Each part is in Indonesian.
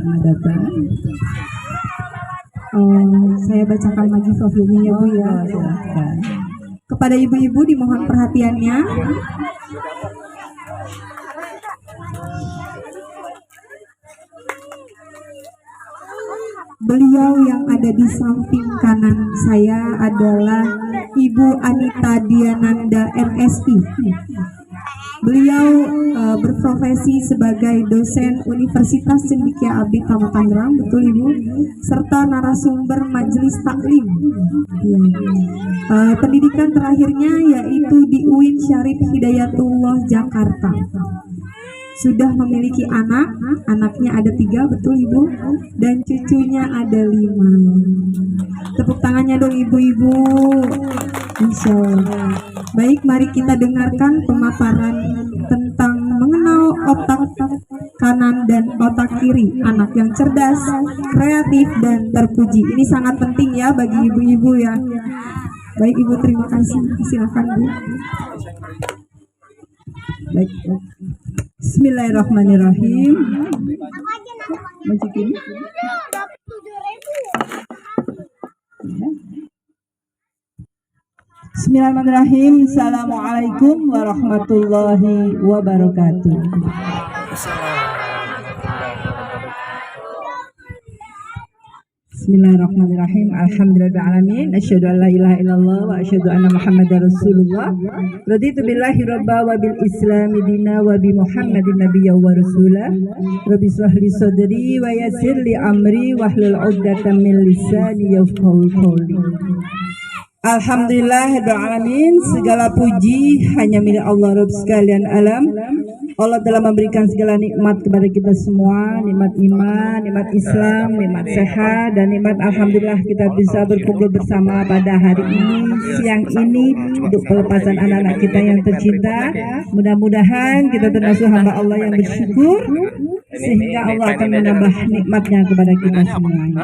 selamat datang. Saya bacakan lagi profilnya ya Bu ya. Silahkan. Kepada ibu-ibu dimohon perhatiannya. Beliau yang ada di samping kanan saya adalah Ibu Anita Diananda MSI. Beliau berprofesi sebagai dosen Universitas Cendekia Abdi Kota Tangerang, betul Ibu, serta narasumber Majelis Taklim. Pendidikan terakhirnya yaitu di UIN Syarif Hidayatullah Jakarta. Sudah memiliki anak, anaknya ada 3, betul Ibu, dan cucunya ada 5. Tepuk tangannya dong ibu-ibu. Insya Allah. Baik, mari kita dengarkan pemaparan tentang mengenal otak kanan dan otak kiri anak yang cerdas, kreatif, dan terpuji. Ini sangat penting ya bagi ibu-ibu ya. Baik Ibu, terima kasih. Silakan Bu. Baik. Bismillahirrahmanirrahim. Bismillahirrahmanirrahim. Assalamualaikum warahmatullahi wabarakatuh. Bismillahirrahmanirrahim. Alhamdulillahirrahmanirrahim. Asyhadu an la ilaha illallah wa asyhadu anna Muhammadar Rasulullah. Raditu billahi rabba wa bil islami dina wa bi Muhammadin nabiyya wa rasulah. Rabbi shrah li sadri wa yassir li amri wahlul 'uqdatam min lisani yafqahu qawli. Alhamdulillahirrahmanirrahim. Segala puji hanya milik Allah Rabb sekalian alam. Allah telah memberikan segala nikmat kepada kita semua, nikmat iman, nikmat Islam, nikmat sehat, dan nikmat alhamdulillah kita bisa berkumpul bersama pada hari ini, siang ini, untuk pelepasan anak-anak kita yang tercinta. Mudah-mudahan kita termasuk hamba Allah yang bersyukur, sehingga Allah akan menambah nikmatnya kepada kita semuanya.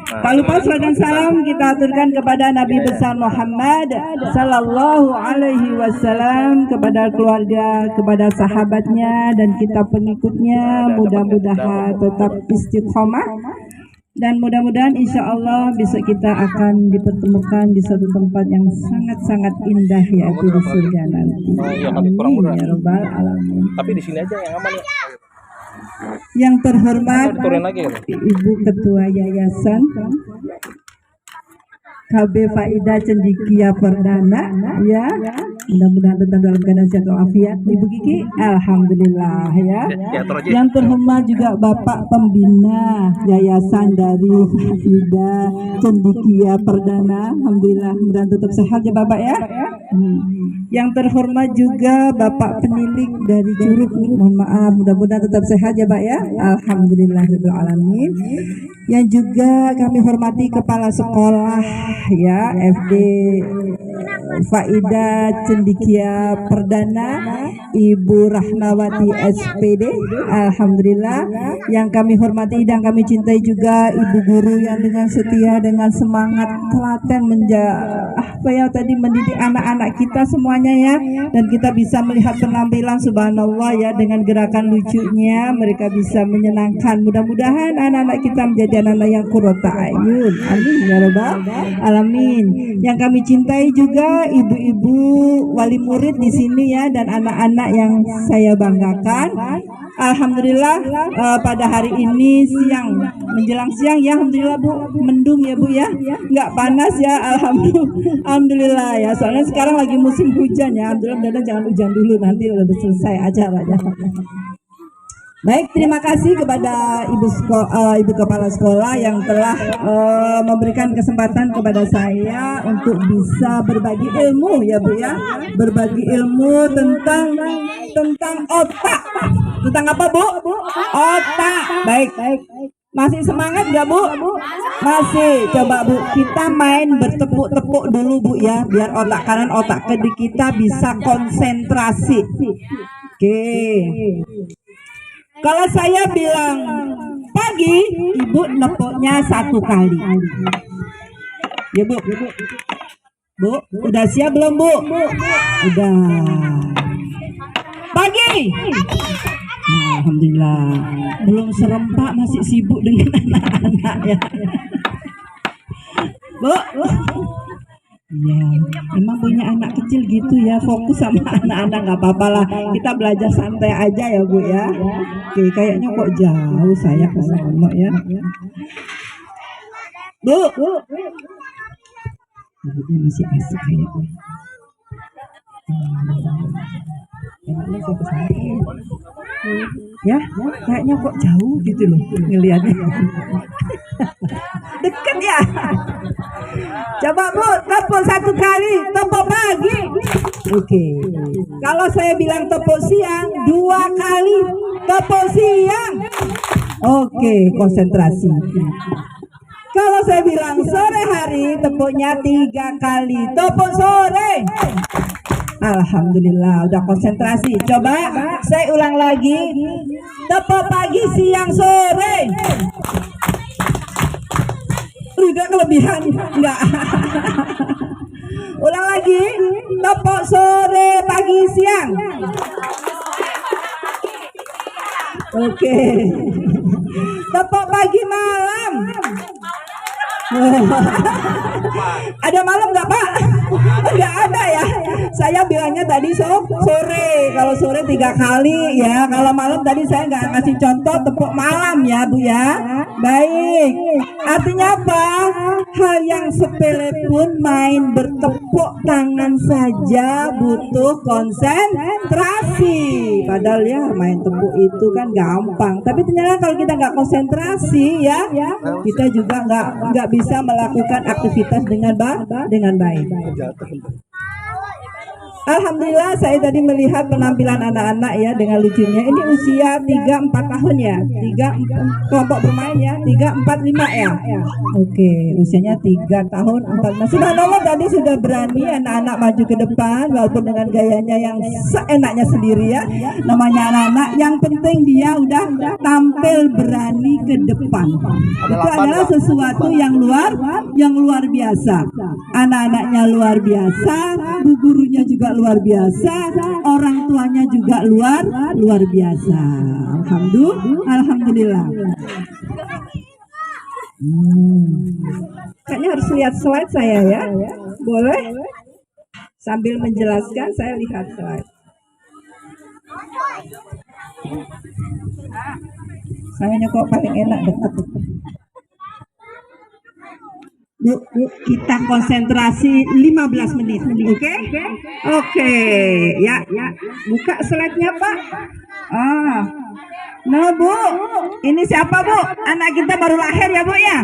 Tak lupa salam dan salam kita aturkan kepada Nabi besar Muhammad Sallallahu Alaihi Wasallam, kepada keluarga, kepada sahabatnya, dan kita pengikutnya. Mudah-mudahan tetap istiqomah, dan mudah-mudahan insya Allah bisa kita akan dipertemukan di suatu tempat yang sangat-sangat indah, yaitu di surga nanti. Amin ya Rabbal Alamin. Tapi di sini aja yang aman ya. Yang terhormat Ibu Ketua Yayasan KB Faidah Cendekia Perdana, ya, mudah-mudahan tetap dalam keadaan sehat walafiat. Ibu Kiki, alhamdulillah ya. Yang terhormat juga Bapak Pembina Yayasan dari Faidah Cendekia Perdana, alhamdulillah, mudah-mudahan tetap sehat ya Bapak ya. Yang terhormat juga Bapak Penilik dari Curug, mohon maaf, mudah-mudahan tetap sehat ya Pak ya. Alhamdulillahirrahmanirrahim. Yang juga kami hormati Kepala Sekolah ya FD Faidah Cendekia Perdana, Ibu Rahmawati SPD, alhamdulillah. Yang kami hormati dan kami cintai juga Ibu Guru yang dengan setia, dengan semangat telaten mendidik anak-anak kita semuanya ya. Dan kita bisa melihat penampilan subhanallah ya, dengan gerakan lucunya mereka bisa menyenangkan. Mudah-mudahan anak-anak kita menjadi anak-anak yang qurrata ayun. Amin ya rabbal alamin. Yang kami cintai juga ibu-ibu wali murid di sini ya, dan anak-anak yang saya banggakan. Alhamdulillah pada hari ini siang menjelang siang ya, alhamdulillah Bu, mendung ya Bu ya, nggak panas ya, alhamdulillah ya. Soalnya sekarang lagi musim hujan ya, alhamdulillah, jangan hujan dulu, nanti udah selesai acaranya. Baik, terima kasih kepada Ibu Kepala Sekolah yang telah memberikan kesempatan kepada saya untuk bisa berbagi ilmu ya Bu ya, berbagi ilmu tentang otak. Tentang apa Bu? Otak. Baik. Masih semangat gak Bu? Masih. Coba Bu, kita main bertepuk-tepuk dulu Bu ya, biar otak kanan otak kiri kita bisa konsentrasi. Oke. Kalau saya bilang pagi, Ibu nepuknya 1 kali. Ya Bu. Bu, udah siap belum Bu? Udah. Pagi. Alhamdulillah. Belum serempak masih sibuk dengan anak-anak ya. Bu. Ya, memang punya anak kecil gitu ya, fokus sama anak-anak nggak apa-apa lah. Kita belajar santai aja ya Bu ya. Oke, kayaknya kok jauh saya ke sana ya. Bu. Ibunya masih asik kayaknya. Enaknya saya kesana. Ya, kayaknya kok jauh gitu loh ngelihatnya. Deket ya. Coba Bu, tepuk satu kali, tepuk pagi. Oke. Kalau saya bilang tepuk siang, 2 kali tepuk siang. Oke, konsentrasi. Kalau saya bilang sore hari, tepuknya 3 kali, tepuk sore. Alhamdulillah, udah konsentrasi. Coba saya ulang lagi, tepuk pagi, siang, sore. Udah kelebihan, enggak. Ulang lagi, tepuk sore, pagi, siang. Oke. Tepuk pagi, malam. Ada malam nggak Pak? Nggak ada ya. Saya bilangnya tadi sore. Kalau sore 3 kali ya. Kalau malam tadi saya nggak ngasih contoh tepuk malam ya Bu ya. Baik. Artinya apa? Hal yang sepele pun main bertepuk tangan saja butuh konsentrasi. Padahal ya main tepuk itu kan gampang. Tapi ternyata kalau kita nggak konsentrasi ya, kita juga nggak bisa melakukan aktivitas dengan baik. Alhamdulillah saya tadi melihat penampilan anak-anak ya dengan lucunya. Ini usia 3-4 tahun ya. 3 kelompok bermain ya. 3, 4, 5 ya. Oke, usianya 3 tahun 4 tahun. Subhanallah tadi sudah berani anak-anak maju ke depan walaupun dengan gayanya yang seenaknya sendiri ya. Namanya anak-anak, yang penting dia udah tampil berani ke depan. Itu adalah sesuatu yang luar biasa. Anak-anaknya luar biasa, bu gurunya juga luar biasa, orang tuanya juga luar biasa. Alhamdulillah. Kayaknya harus lihat slide saya ya. Boleh? Sambil menjelaskan saya lihat slide. Sayangnya kok paling enak dekat. Kita konsentrasi 15 menit, oke, ya, buka slide-nya Pak. Nah Bu, ini siapa Bu? Anak kita baru lahir ya Bu ya?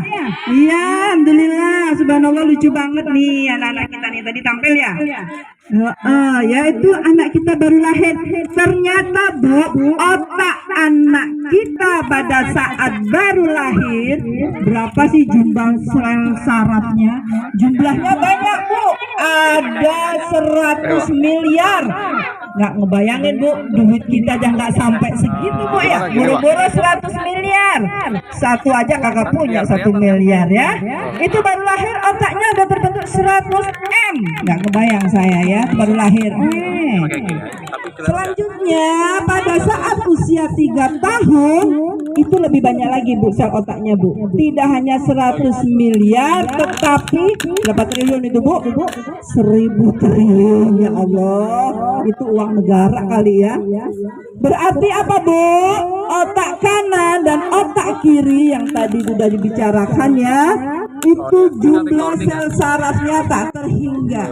Iya, alhamdulillah, subhanallah lucu banget nih anak-anak kita nih tadi tampil ya. Yaitu anak kita baru lahir. Ternyata Bu, otak anak kita pada saat baru lahir berapa sih jumlah sel sarafnya? Jumlahnya banyak Bu, ada 100 miliar. Nggak ngebayangin Bu, duit kita aja nggak sampai segitu Bu ya. Buru-buru 100 miliar. Satu aja kagak punya 1 miliar ya. Itu baru lahir otaknya udah terbentuk 100 M. Nggak kebayang saya ya, baru lahir. Selanjutnya pada saat usia 3 tahun itu lebih banyak lagi Bu sel otaknya Bu. Tidak hanya 100 miliar tetapi berapa triliun itu Bu? 1000 triliun ya Allah. Itu uang negara kali ya. Berarti apa Bu? Otak kanan dan otak kiri yang tadi sudah dibicarakan ya, itu jumlah sel sarafnya tak terhingga.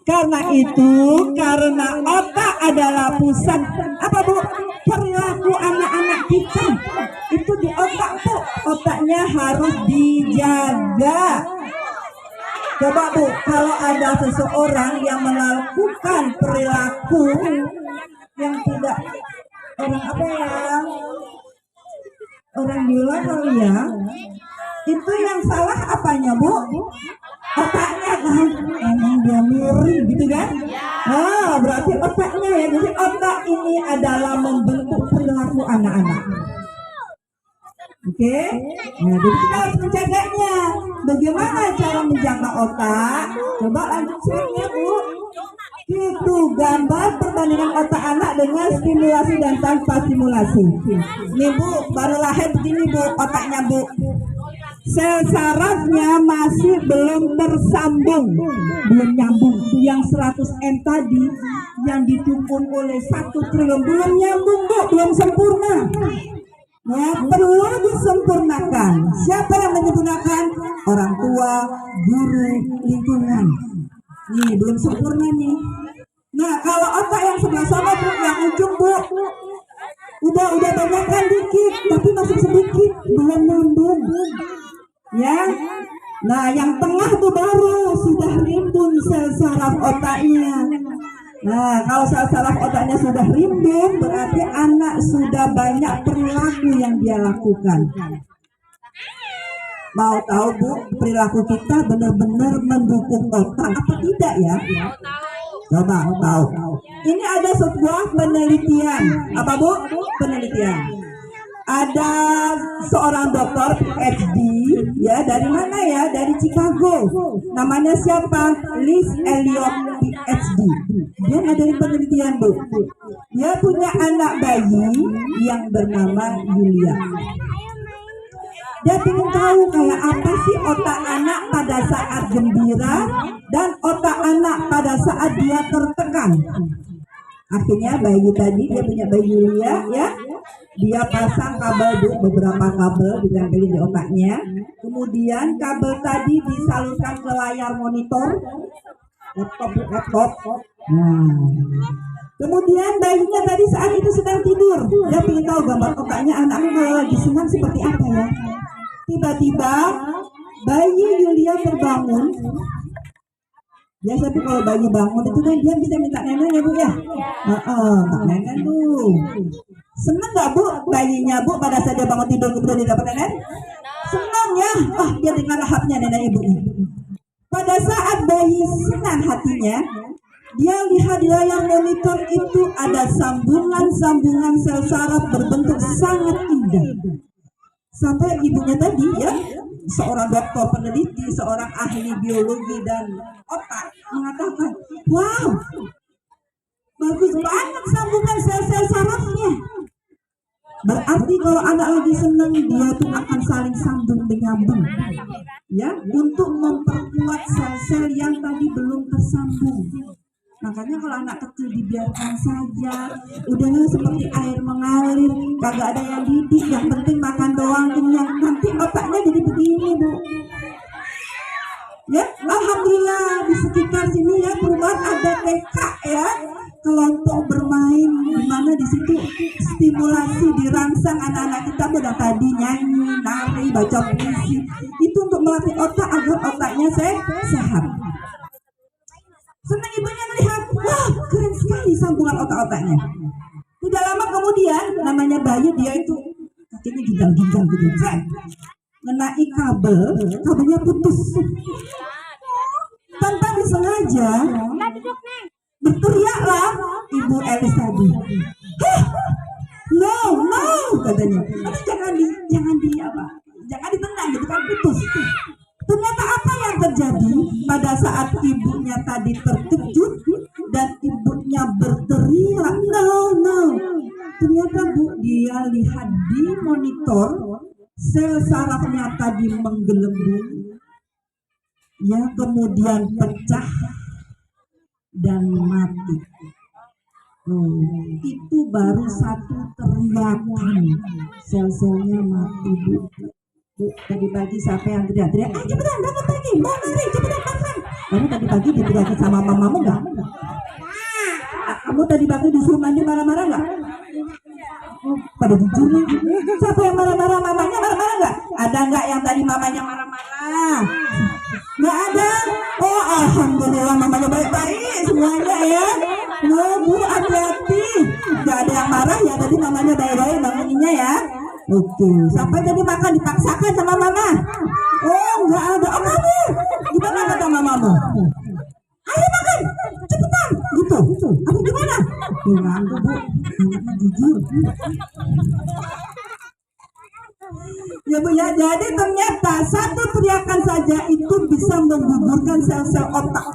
Karena itu, karena otak adalah pusat apa Bu? Perilaku anak-anak kita itu di otak Bu. Otaknya harus dijaga. Coba Bu, kalau ada seseorang yang melakukan perilaku yang tidak orang gila kali ya, itu yang salah apanya Bu? Otaknya kan, emang dia miring gitu kan? Berarti otaknya ya. Jadi otak ini adalah membentuk perilaku anak-anak. Oke, nah jadi kita harus menjaganya. Bagaimana cara menjaga otak? Coba lanjut slide-nya Bu. Itu gambar perbandingan otak anak dengan stimulasi dan tanpa stimulasi. Nih Bu, baru lahir begini Bu, otaknya Bu. Sel sarafnya masih belum tersambung, belum nyambung. Yang 100 M tadi yang didukung oleh 1 triliun belum nyambung Bu, belum sempurna. Ya, perlu disempurnakan. Siapa yang menyempurnakan? Orang tua, guru, lingkungan. Nih, belum sempurna nih. Nah, kalau otak yang sebelah sana Bu, yang ujung Bu, udah banyak kan dikit, tapi masih sedikit, belum nyambung. Ya, nah yang tengah tuh baru sudah rimbun sel saraf otaknya. Nah, kalau sel saraf otaknya sudah rimbun, berarti anak sudah banyak perilaku yang dia lakukan. Mau tahu Bu, perilaku kita benar-benar mendukung otak apa tidak ya? Coba tahu. Ini ada sebuah penelitian. Apa Bu? Penelitian. Ada seorang dokter PhD, ya dari mana ya? Dari Chicago. Namanya siapa? Liz Elliot PhD. Dia ngadain penelitian Bu. Dia punya anak bayi yang bernama Yulia. Dia ingin tahu kayak apa sih otak anak pada saat gembira dan otak anak pada saat dia tertekan. Akhirnya bayi tadi, dia punya bayi Yulia ya, dia pasang kabel beberapa kabel ditempelin di otaknya. Kemudian kabel tadi disalurkan ke layar monitor laptop. Nah, kemudian bayinya tadi saat itu sedang tidur. Dia ingin tahu gambar otaknya anaknya kalau lagi senang seperti apa ya. Tiba-tiba bayi Yulia terbangun. Biasa tuh kalau bayi bangun itu kan dia bisa minta nenek ya Bu ya. Minta nenek tuh. Senang nggak Bu bayinya Bu pada saat dia bangun tidur kemudian dia dapat nenek? Senang ya. Dia dengar lahapnya nenek ibunya. Pada saat bayi senang hatinya, dia lihat di layar monitor itu ada sambungan-sambungan sel saraf berbentuk sangat indah. Sampai ibunya tadi ya, seorang dokter peneliti, seorang ahli biologi dan otak mengatakan, wow, bagus banget sambungan sel-sel sarafnya. Berarti kalau anak lagi senang, dia tuh akan saling sambung menyambung, ya, untuk memperkuat sel-sel yang tadi belum tersambung. Makanya kalau anak kecil dibiarkan saja, udahlah seperti air mengalir, kagak ada yang didik, yang penting makan doang kenyang, nanti otaknya jadi begini Bu. Ya, alhamdulillah di sekitar sini ya perumahan ada TK ya, kelompok bermain, di mana di situ stimulasi dirangsang anak-anak kita pada tadi nyanyi, nari, baca puisi, itu untuk melatih otak agar otaknya sehat. Senang ibunya melihat, wah keren sekali sambungan otak-otaknya. Tidak lama kemudian, namanya bayi dia itu kakinya ginjal-ginjal gitu, mengenai kabelnya putus. Tanpa disengaja, berteriaklah Ibu Elis tadi. No, katanya. Jangan ditendang, gitu kan putus. Ternyata apa yang terjadi pada saat ibunya tadi terkejut dan ibunya berteriak, no. Ternyata Bu, dia lihat di monitor sel sarafnya tadi menggelembung, ya kemudian pecah dan mati. Itu baru satu teriakan, sel-selnya mati Bu. Tadi pagi siapa yang teriak-teriak? Cepetan bangun pagi, mau lari, cepetan makan. Kamu tadi pagi diteriakin sama mamamu nggak? Kamu tadi pagi disuruh mandi marah-marah nggak? Pada jujur nih. Siapa yang marah-marah? Mamanya marah-marah nggak? Ada nggak yang tadi mamanya marah-marah? Nggak ada. Oh alhamdulillah mamanya baik-baik semuanya ya. Bu hati-hati. Nggak ada yang marah ya, tadi mamanya baik-baik banguninnya ya. Oke, sampai tadi makan dipaksakan sama mama. Oh, enggak ada. Oh, kamu gimana kata mamamu? Ayo makan, cepetan. Gitu. Apa gimana? Bilang Bu, anaknya jujur. Ya Bu ya, jadi ternyata satu teriakan saja itu bisa menggugurkan sel-sel otak.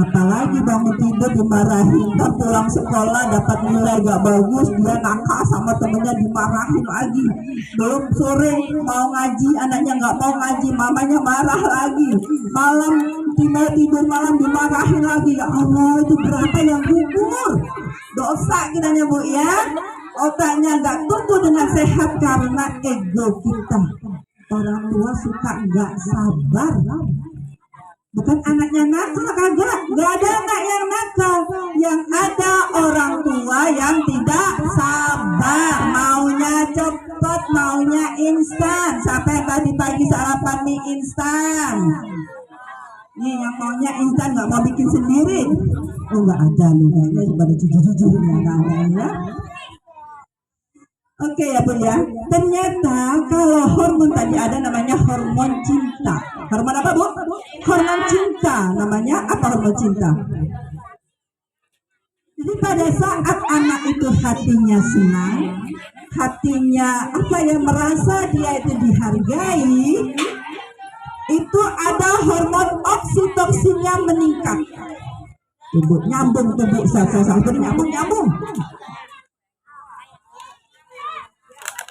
Apalagi bangun tidur dimarahin, dan pulang sekolah dapat nilai gak bagus, dia nakal sama temennya dimarahin lagi. Belum sore mau ngaji, anaknya gak mau ngaji, mamanya marah lagi. Malam tidur malam dimarahin lagi. Ya Allah, itu berapa yang gugur? Dosa kiranya Bu ya. Otaknya gak tumbuh dengan sehat karena ego kita. Orang tua suka gak sabar. Bukan anaknya nakal, kagak. Gak ada anak yang nakal. Yang ada orang tua yang tidak sabar, maunya cepet, maunya instan. Siapa yang tadi pagi sarapan mie instan? Nih yang maunya instan, gak mau bikin sendiri. Oh gak ada nih, kayaknya pada jujur-jujur gak ada ya. Oke ya Bu ya. Ternyata kalau hormon tadi ada namanya hormon cinta. Hormon apa Bu? Hormon cinta. Namanya apa hormon cinta? Jadi pada saat anak itu hatinya senang, hatinya apa ya, merasa dia itu dihargai, itu ada hormon oksitosinnya meningkat. Ibu nyambung tuh Bu, satu nyambung.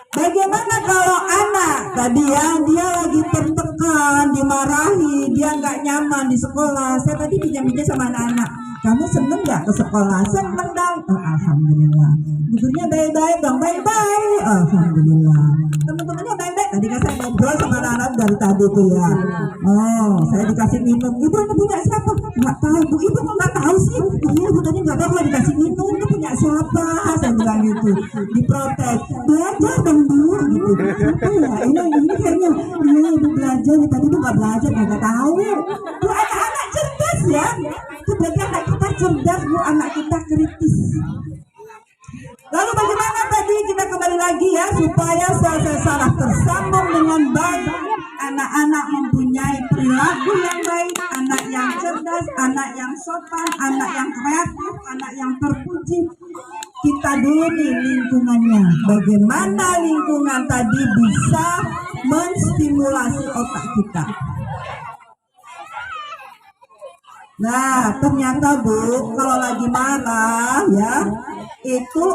Bagaimana kalau anak tadi yang dia lagi tertekan, dimarahi, dia nggak nyaman di sekolah. Saya tadi pinjam-pinjam sama anak-anak. Kamu seneng nggak ke sekolah? Seneng dong. Oh, alhamdulillah. Gurunya baik-baik dong, baik-baik. Alhamdulillah. Teman-temannya baik-baik. Tadi kan saya ngobrol sama anak-anak dari tadi tuh ya. Oh, saya dikasih minum. Ibu ini punya siapa? Nggak tahu Bu. Ibu kok nggak tahu sih? Iya, Bu tadi nggak tahu kalau dikasih minum. Ini punya siapa? Saya bilang gitu. Diprotes. Belajar dong Bu. Gitu. Apa ya? Ini kayaknya. Iya, Ibu belajar. Tadi tuh nggak belajar, nggak tahu. Bu anak-anak cerdas ya. Itu berarti anak kita cerdas Bu, anak kita kritis. Lalu bagaimana tadi kita kembali lagi ya, supaya sel-sel saraf tersambung dengan baik, anak-anak mempunyai perilaku yang baik, anak yang cerdas, anak yang sopan, anak yang kreatif, anak yang terpuji. Kita dulu nih lingkungannya, bagaimana lingkungan tadi bisa menstimulasi otak kita. Nah, ternyata Bu, kalau lagi marah ya, itu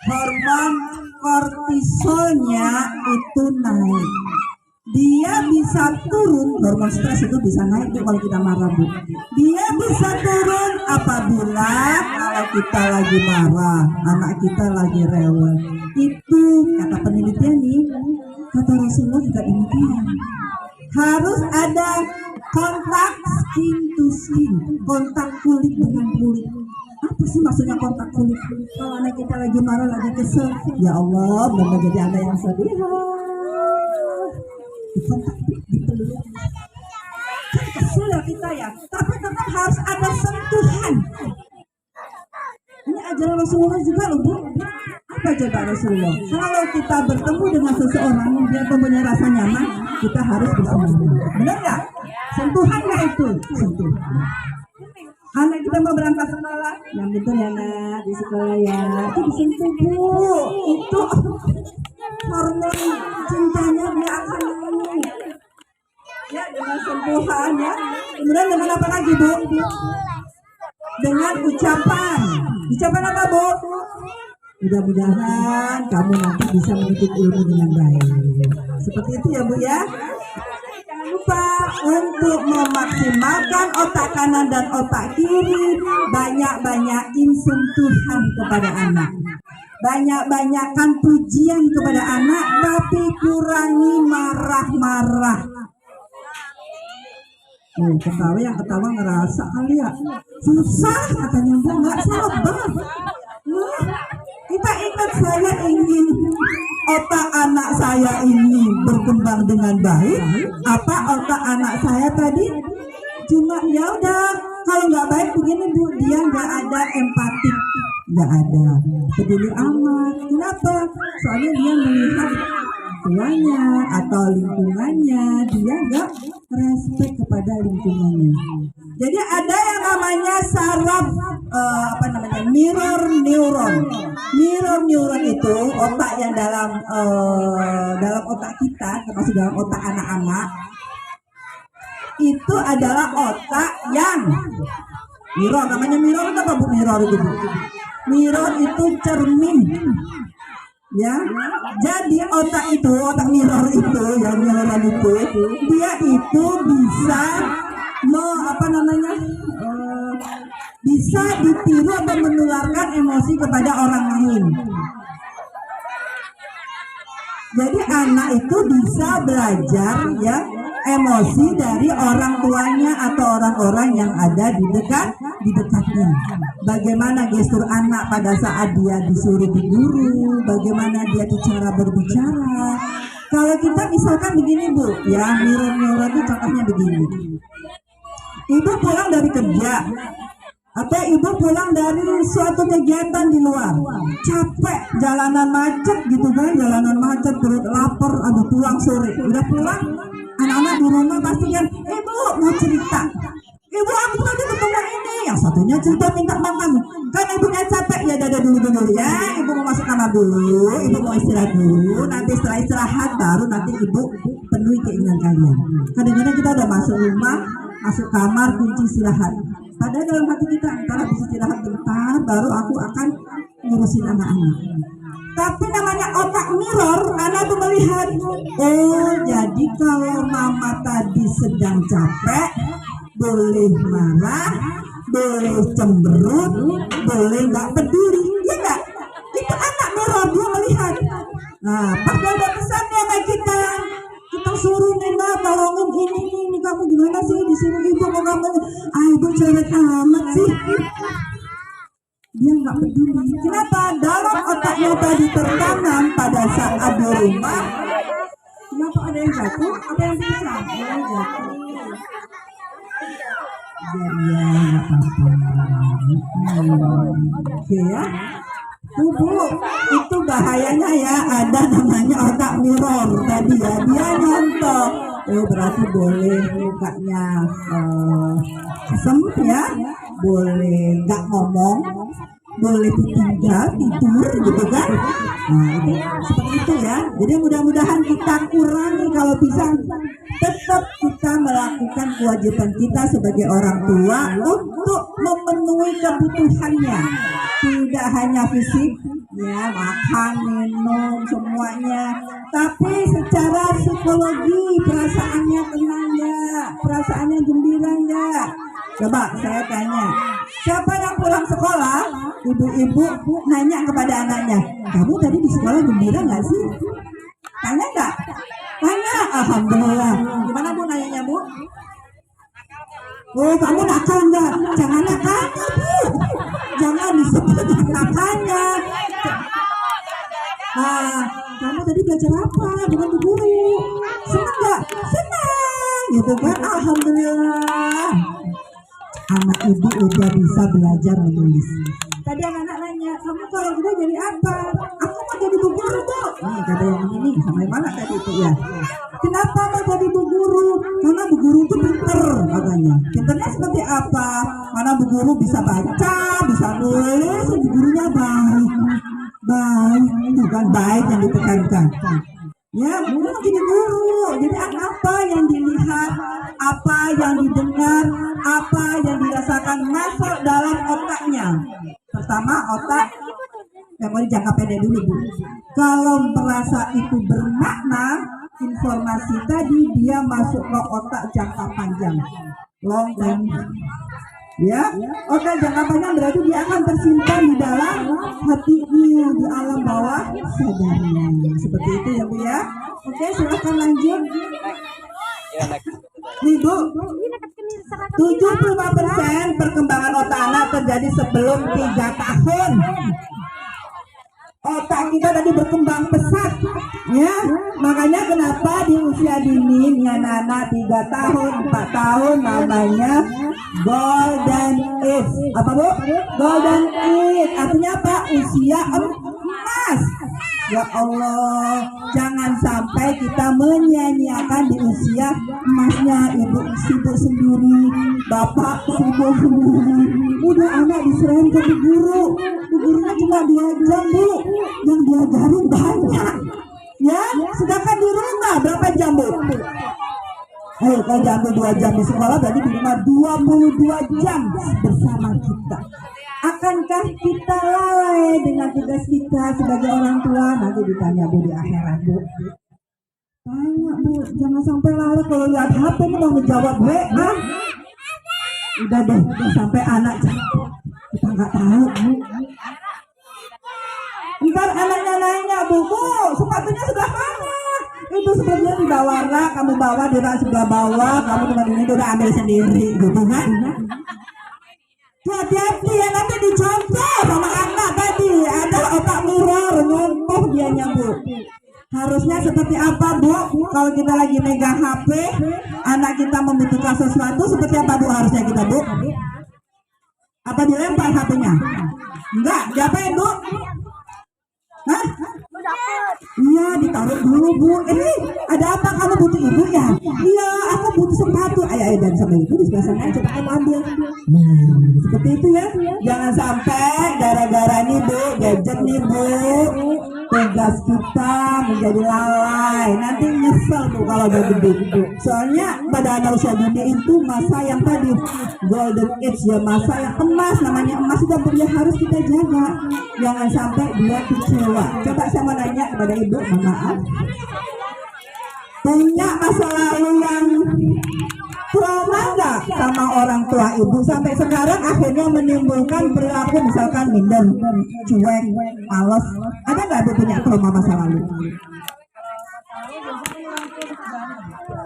hormon kortisolnya itu naik. Dia bisa turun, hormon stres itu bisa naik Bu kalau kita marah Bu. Dia bisa turun apabila kalau kita lagi marah, anak kita lagi rewel. Itu kata penelitian nih, kata Rasulullah juga demikian. Harus ada kontak skin to skin, kontak kulit dengan kulit. Apa sih maksudnya kontak kulit? Kalau anak kita lagi marah, lagi kesel, ya Allah, belum jadi anak yang sedih. Kontak di peluk. Kan kesel ya kita ya, tapi tetap harus ada sentuhan. Ini ajaran Rasulullah juga loh Bu. Apa coba Rasulullah? Kalau kita bertemu dengan seseorang yang dia punya rasa nyaman, kita harus bersentuhan. Benar nggak? Sentuhan nggak itu? Sentuhan. Anak kita mau berangkat sekolah, yang betul ya Nak, di sekolah ya. Itu disentuh Bu. Itu hormon cintanya dia akan ya dengan sentuhan ya. Kemudian dengan apa lagi Bu? Dengan ucapan. Ucapan apa Bu? Mudah-mudahan kamu nanti bisa menuntut ilmu dengan baik. Seperti itu ya Bu ya. Jangan lupa untuk memaksimalkan otak kanan dan otak kiri, banyak-banyakin sentuhan kepada anak. Banyak-banyakan pujian kepada anak, tapi kurangi marah-marah. Ketawa yang ketawa ngerasa kali ya. Susah katanya Bu, nggak sabar. Kita ingat, saya ingin otak anak saya ini berkembang dengan baik. Apa otak anak saya tadi cuma ya udah, kalau nggak baik begini Bu, dia nggak ada empati, nggak ada peduli amat. Kenapa? Soalnya dia melihat tuanya atau lingkungannya, dia nggak respect kepada lingkungannya. Jadi ada yang namanya saraf mirror neuron. Mirror neuron itu otak yang dalam otak kita, termasuk dalam otak anak-anak, itu adalah otak yang Mirror, namanya mirror apa Bu? Mirror itu Bu? Mirror itu cermin. Ya, jadi otak mirror itu, yang mirror itu, dia itu bisa bisa ditiru atau menularkan emosi kepada orang lain. Jadi anak itu bisa belajar ya emosi dari orang tuanya atau orang-orang yang ada di dekatnya. Bagaimana gestur anak pada saat dia disuruh diguru, bagaimana dia cara berbicara. Kalau kita misalkan begini Bu, ya mirror itu contohnya begini. Ibu pulang dari kerja, atau ibu pulang dari suatu kegiatan di luar, capek, jalanan macet gitu kan, jalanan macet, perut lapar, aduh pulang sore, udah pulang, anak-anak di rumah pasti kan, ibu mau cerita, ibu aku tadi ketemu ini, yang satunya cerita minta makan, kan ibunya capek, ya dada dulu ya, ibu mau masuk kamar dulu, ibu mau istirahat dulu, nanti setelah istirahat baru nanti ibu penuhi keinginan kalian. Kadang-kadang kita udah masuk rumah, masuk kamar, kunci istirahat. Padahal dalam hati kita, ntar habis istirahat bentar, baru aku akan ngurusin anak-anak. Tapi namanya otak mirror, anak tuh melihat, oh jadi kalau mama tadi sedang capek, boleh marah, boleh cemberut, boleh nggak peduli, ya nggak? Itu anak mirror, dia melihat. Nah, pas ada pesannya sama kita suruh Nena tolongin ini kamu gimana sih, disuruh ibu mau kamu, ibu cerewet amat sih, dia nggak peduli. Kenapa? Dalam otaknya tadi tertanam pada saat di rumah. Kenapa ada yang jatuh? Apa yang bisa? Ada yang jatuh. Oke ya. Bu, itu bahayanya ya, ada namanya otak mirror tadi ya, dia nyontoh. Berarti boleh mukanya asem ya, boleh nggak ngomong, boleh tidur gitu kan. Nah itu seperti itu ya. Jadi mudah-mudahan kita kurangi, kalau bisa tetap kita melakukan kewajiban kita sebagai orang tua untuk memenuhi kebutuhannya, tidak hanya fisik ya, makan, minum semuanya, tapi secara psikologi, perasaannya tenang nggak, perasaannya gembira nggak. Coba saya tanya, siapa yang pulang sekolah, ibu-ibu nanya kepada anaknya, kamu tadi di sekolah gembira nggak sih? Tanya nggak? Tanya, alhamdulillah. Gimana Bu nanyanya Bu? Oh kamu nakal nggak? Jangan nakal Bu, jangan disebut nakalnya. Nah, kamu tadi belajar apa dengan Bu Guru? Senang nggak? Senang, gitu kan? Alhamdulillah. Anak ibu udah bisa belajar menulis. Tadi anak-anak nanya, kamu kalau gede jadi apa? Aku mau jadi Bu Guru Bu. Nih kata yang ini, sampai mana tadi itu ya? Kenapa mau jadi Bu Guru? Karena Bu Guru itu pinter katanya. Pinternya seperti apa? Mana Bu Guru bisa baca, bisa nulis, Bu Gurunya baik. Baik, bukan baik yang ditekankan. Ya, mau jadi guru. Jadi apa yang dilihat, apa yang didengar, apa yang dirasakan masuk dalam otaknya. Pertama otak memori jangka pendek dulu Bu. Kalau merasa itu bermakna, informasi tadi dia masuk ke otak jangka panjang, long term. Ya, otak jangka panjang berarti dia akan tersimpan di dalam hatinya, di alam bawah sadarnya. Seperti itu ya Bu ya. Oke, silakan lanjut. Nih Bu, 75% perkembangan otak anak terjadi sebelum 3 tahun. Otak kita tadi berkembang pesat ya, makanya kenapa di usia dini nih anak-anak 3 tahun 4 tahun namanya golden age. Apa Bu? Golden age artinya apa? Usia emas. Ya Allah, jangan sampai kita menyia-nyiakan di usia emasnya. Ibu sibuk sendiri, bapak sibuk sendiri, udah anak diserahin ke Bu Guru. Bu Gurunya cuma 2 jam Bu, yang diajarin banyak ya, sedangkan di rumah berapa jam Bu? Kalau diambil 2 jam di sekolah berarti minimal 22 jam bersama kita. Akankah kita lalai dengan tugas kita sebagai orang tua? Nanti ditanya Bu di akhirat, Bu. Tanya Bu, jangan sampai lalai kalau lihat HP ini mau ngejawab WA. Udah deh, sampai anak kita nggak tahu, Bu. Ntar anaknya nanya, Bu, sepatunya sudah mana? Itu sebenarnya di bawah rak, kamu bawa di rak sebelah bawah, kamu cuma ini udah ambil sendiri, gitu kan? Hati-hati ya, nanti dicontoh sama anak tadi, ada otak mirror, nyontoh dianya, Bu. Harusnya seperti apa, Bu? Kalau kita lagi megang HP, anak kita membutuhkan sesuatu, seperti apa, Bu, harusnya kita, Bu? Apa dilempar HP-nya? Enggak, diapain, Bu? Hah? Iya, ditaruh dulu, Bu. Ada apa, kamu butuh ibu ya? Iya, aku butuh sepatu. Ayo dan sama ibu di sebelah sana, coba kamu ambil. Nah, seperti itu ya. Jangan sampai gara-gara nih, Bu, gadget nih, Bu, tugas kita menjadi lalai. Nanti nyesel, Bu, kalau udah gede. Soalnya pada anak usia dini itu masa yang tadi golden age ya, masa yang emas, namanya emas itu ya harus kita jaga. Jangan sampai dia kecewa. Coba saya mau nanya kepada ibu, maaf, punya masa lalu yang trauma nggak sama orang tua ibu sampai sekarang akhirnya menimbulkan perilaku misalkan minder, cuek, malas? Ada nggak ibu punya trauma masa lalu?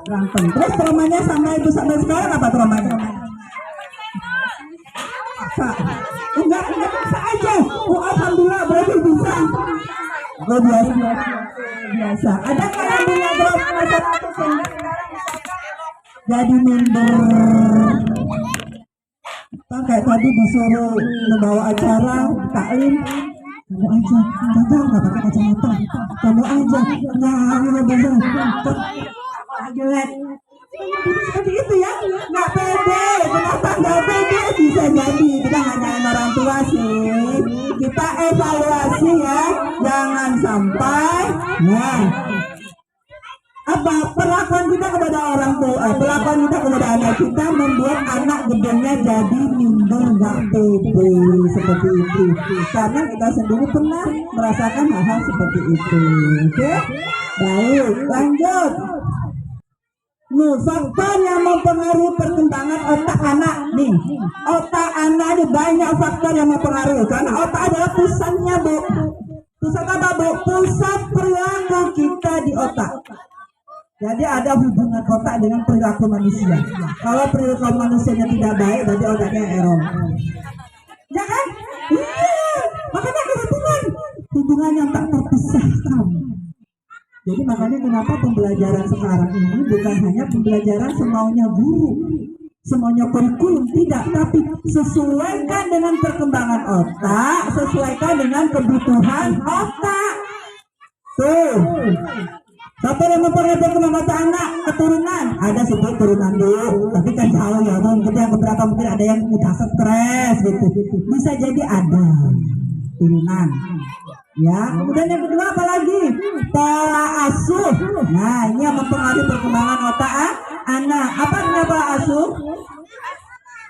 Berantem. Terus traumanya sama ibu sampai sekarang apa traumanya? Enggak bisa aja. Oh, alhamdulillah berarti bisa. Oh, biasa. Ada nggak yang punya trauma masa lalu jadi minder? Kayak tadi disuruh membawa acara taklim, kamu aja, enggak pakai kacamata, kamu aja, nggak bener, jelek. Seperti itu ya, nggak pede. Kenapa nggak pede? Bisa jadi kita hanya orang tua sih. Kita evaluasi ya, jangan sampai apa perlakuan kita kepada orang tua, perlakuan kita kepada anak kita membuat anak gedenya jadi minder, nggak pede seperti itu. Karena kita sendiri pernah merasakan hal-hal seperti itu. Oke, baik, lanjut. Faktor yang mempengaruhi perkembangan otak anak nih. Otak anak ini banyak faktor yang mempengaruhi. Karena otak adalah pusatnya, Bu. Pusat apa, Bu? Pusat perilaku kita di otak. Jadi ada hubungan otak dengan perilaku manusia. Kalau perilaku manusianya tidak baik, berarti otaknya error. Ya kan? Iya. Makanya ada hubungan yang tak terpisahkan. Jadi makanya kenapa pembelajaran sekarang ini bukan hanya pembelajaran semaunya guru, semaunya kurikulum, tidak, tapi sesuaikan dengan perkembangan otak, sesuaikan dengan kebutuhan otak. Tuh. Siapa yang mempengaruhi perkembangan otak anak? Keturunan. Ada sebut turunan dulu, tapi kan jauh ya. Mungkin yang beberapa mungkin ada yang mudah stres gitu. Bisa jadi ada turunan. Ya, kemudian yang kedua apa lagi? Pola asuh. Nah, ini yang mempengaruhi perkembangan otak anak. Apa namanya pola asuh?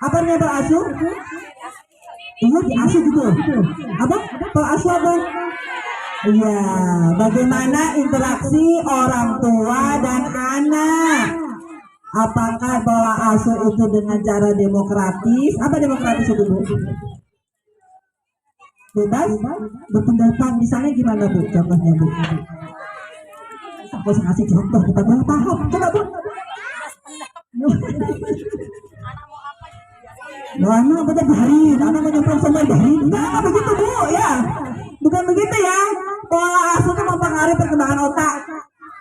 Apa namanya pola asuh? Ini diasuh gitu. Apa? Pola asuh apa? Iya, bagaimana interaksi orang tua dan anak? Apakah pola asuh itu dengan cara demokratis? Apa demokratis itu, Bu? Bebas berpendapat, misalnya gimana, Bu? Contohnya, Bu. Aku ngasih contoh kita boleh paham. Coba, Bu. Anak betul baharin, anak menyemprot sama baharin. Enggak begitu, Bu, ya. Bukan begitu ya. Pola asuh itu mempengaruhi perkembangan otak.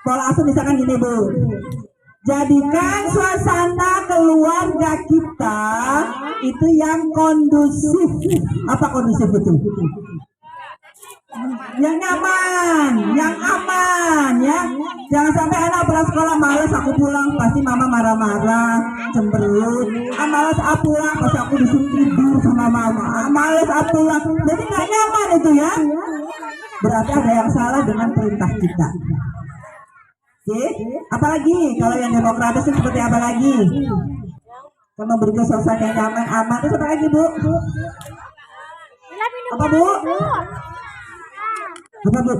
Pola asuh misalkan gini, Bu. Jadikan suasana keluarga kita itu yang kondusif. Apa kondusif itu? Yang nyaman, yang aman ya. Jangan sampai anak pulang sekolah malas, aku pulang pasti mama marah-marah, cemberut. Malas aku pulang pasti aku disuruh tidur sama mama. Malas aku pulang, jadi nggak nyaman itu ya. Berarti ada yang salah dengan perintah kita. Oke, apalagi kalau yang demokratis itu seperti apa lagi? Kalau memberikan suasana yang nyaman, aman, terus apa lagi Bu? Apa Bu? Apa Bu?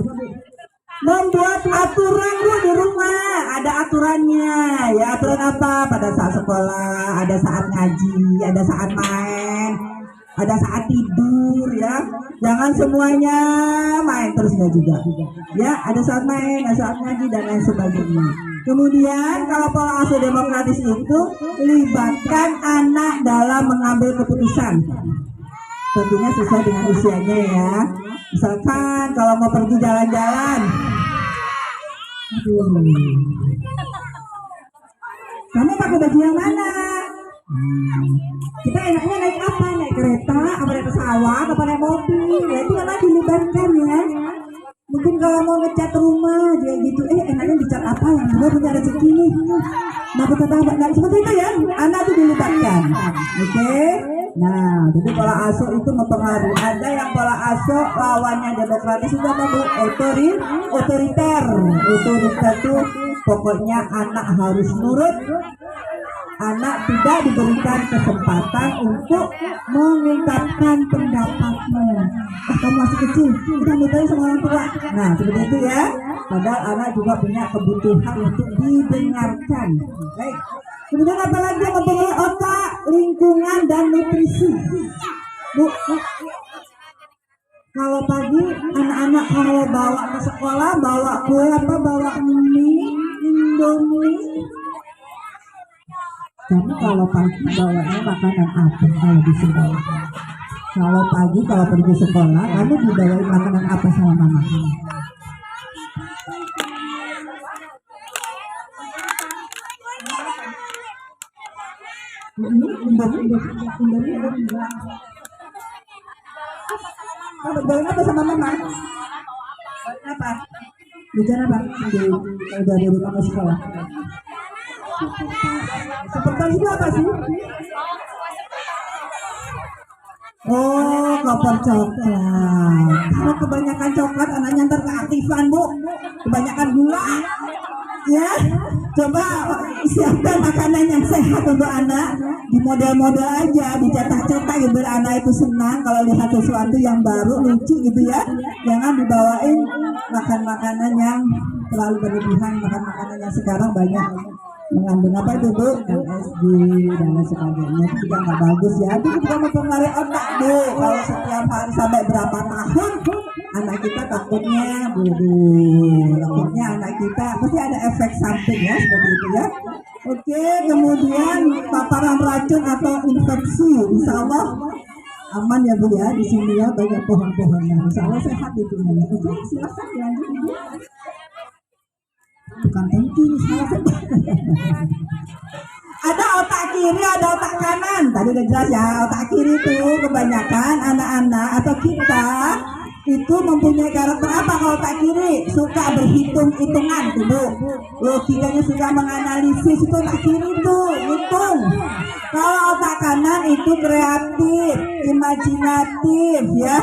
Membuat aturan Bu di rumah, ada aturannya ya. Aturan apa? Pada saat sekolah, ada saat ngaji, ada saat main, ada saat tidur ya. Jangan semuanya main terusnya juga ya. Ada saat main, ada saat ngaji dan lain sebagainya. Kemudian kalau pola asuh demokratis itu libatkan anak dalam mengambil keputusan, tentunya sesuai dengan usianya ya. Misalkan kalau mau pergi jalan-jalan, kamu pakai baju yang mana? Kita enaknya naik apa? Naik kereta, apa naik pesawat, apa naik mobil? Ya itu karena dilibatkan ya. Mungkin kalau mau ngecat rumah dia gitu, enaknya dicat apa yang juga punya rezeki nih. Nah kita tahu nggak seperti itu ya. Anak itu dilibatkan, oke? Nah, jadi pola asuh itu mempengaruhi. Ada yang pola asuh lawannya demokratis itu apa Bu? Otoriter. Otoriter itu pokoknya anak harus nurut. Anak tidak diberikan kesempatan untuk mengungkapkan pendapatnya. Kamu masih kecil, kita minta sama orang tua. Nah, seperti itu ya. Padahal anak juga punya kebutuhan untuk didengarkan. Baik. Kemudian apalagi yang mempengaruhi otak, lingkungan dan nutrisi. Bu, kalau pagi anak-anak kalau bawa ke sekolah, bawa kue apa? Bawa mie, Indomie. Kamu kalau pagi bawanya makanan apa kalau di sekolah? Kalau pagi kalau pergi sekolah, kamu dibawain makanan apa sama mama? Indomie apa sama mama? Apa? Bicara apa? Dari rumah ke sekolah. Seperti itu apa sih? Oh, koper coklat. Kalau kebanyakan coklat anaknya ntar keaktifan Bu. Kebanyakan gula. Ya, coba siapkan makanan yang sehat untuk anak. Di model-model aja, dicetak-cetak ya, biar anak itu senang kalau lihat sesuatu yang baru, lucu gitu ya. Jangan dibawain makan makanan yang terlalu berlebihan. Makan makanan yang sekarang banyak mengandung apa itu Bu? MSG dan lain sebagainya, itu juga nggak bagus ya. Itu juga mempengaruhi otak Bu. Kalau setiap hari sampai berapa tahun, anak kita takutnya takutnya anak kita pasti ada efek samping ya, seperti itu ya. Oke, kemudian paparan racun atau infeksi, insya Allah aman ya Bu ya. Di sini ya banyak pohon-pohonnya, insya Allah sehat itu ya. Oke, silakan dilanjut Ibu. Bukan penting, ada otak kiri, ada otak kanan. Tadi udah jelas ya, otak kiri itu kebanyakan anak-anak atau kita itu mempunyai karakter apa? Kalau otak kiri suka berhitung-hitungan tuh Bu, logikanya suka menganalisis, itu otak kiri tuh hitung. Kalau otak kanan itu kreatif, imajinatif ya.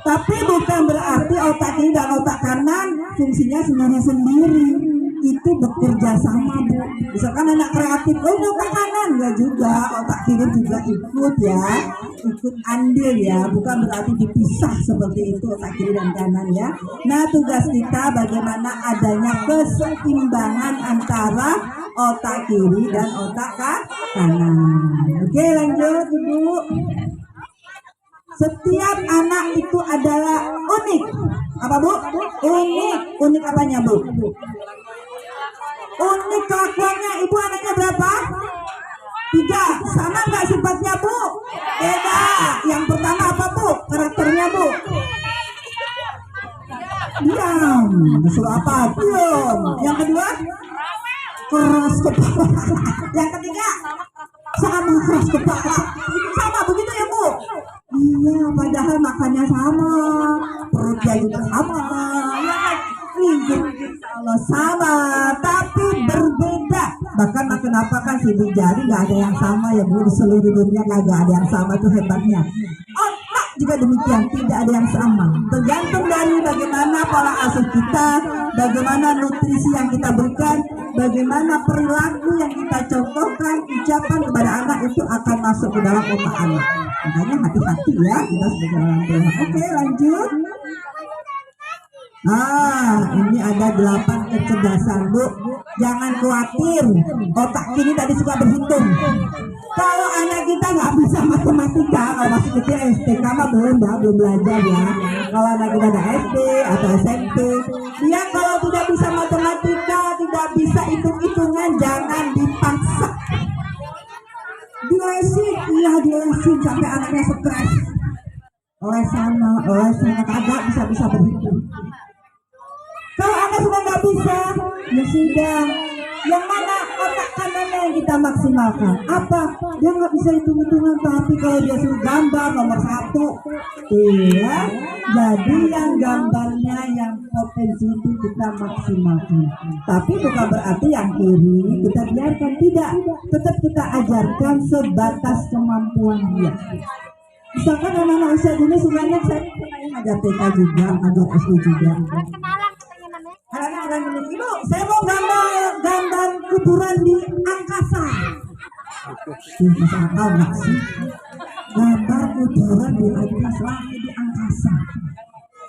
Tapi bukan berarti otak kiri dan otak kanan fungsinya sebenarnya sendiri, itu bekerja sama Bu. Misalkan anak kreatif, otak kanan enggak juga, otak kiri juga ikut ya, ikut andil ya, bukan berarti dipisah seperti itu otak kiri dan kanan ya. Nah, tugas kita bagaimana adanya keseimbangan antara otak kiri dan otak kanan. Oke, lanjut Ibu. Setiap anak itu adalah unik. Apa Bu? Unik. Unik apanya Bu? Unik kelakuannya. Ibu anaknya berapa? 3. Sama nggak sifatnya Bu? Beda. Yang pertama apa Bu? Karakternya Bu? Diam. Disuruh apa? Diam. Yang kedua? Keras kepala. Yang ketiga? Sama keras kepala. Sama begitu ya Bu? Iya, padahal makannya sama, perutnya juga sama, kalau sama, tapi berbeda. Bahkan makan apa kan sidik jari nggak ada yang sama ya Bu, di seluruh dunia nggak ada yang sama, itu hebatnya. Otak juga demikian, tidak ada yang sama. Tergantung dari bagaimana pola asuh kita, bagaimana nutrisi yang kita berikan, bagaimana perilaku yang kita contohkan, ucapan kepada anak itu akan masuk ke dalam otak anak. Makanya hati-hati ya kita sebagai orang tua. Oke, lanjut. Ini ada 8 kecerdasan, Bu. Jangan khawatir, otak ini tadi suka berhitung. Kalau anak kita nggak bisa matematika, kalau masih kecil STK mah belum belajar ya. Kalau anak kita ada SD atau SMP, dia kalau tidak bisa matematika, tidak bisa hitung-hitungan, jangan dipaksa. Dilesin sampai anaknya stres. Oleh sana kagak bisa berhitung. Kalau anak sudah nggak bisa, ya sudah. Yang mana otak kanannya yang kita maksimalkan? Apa? Dia nggak bisa hitung-hitungan, tapi kalau dia suruh gambar nomor 1, iya. Jadi yang gambarnya yang potensi itu kita maksimalkan. Tapi bukan berarti yang kiri kita biarkan, tidak. Tetap kita ajarkan sebatas kemampuan dia. Misalkan anak-anak usia dini sebenarnya saya ada TK juga, ada SD juga. Ibu, saya mau gambar kuburan di angkasa. Masuk akal nggak sih? Gambar kuburan di angkasa.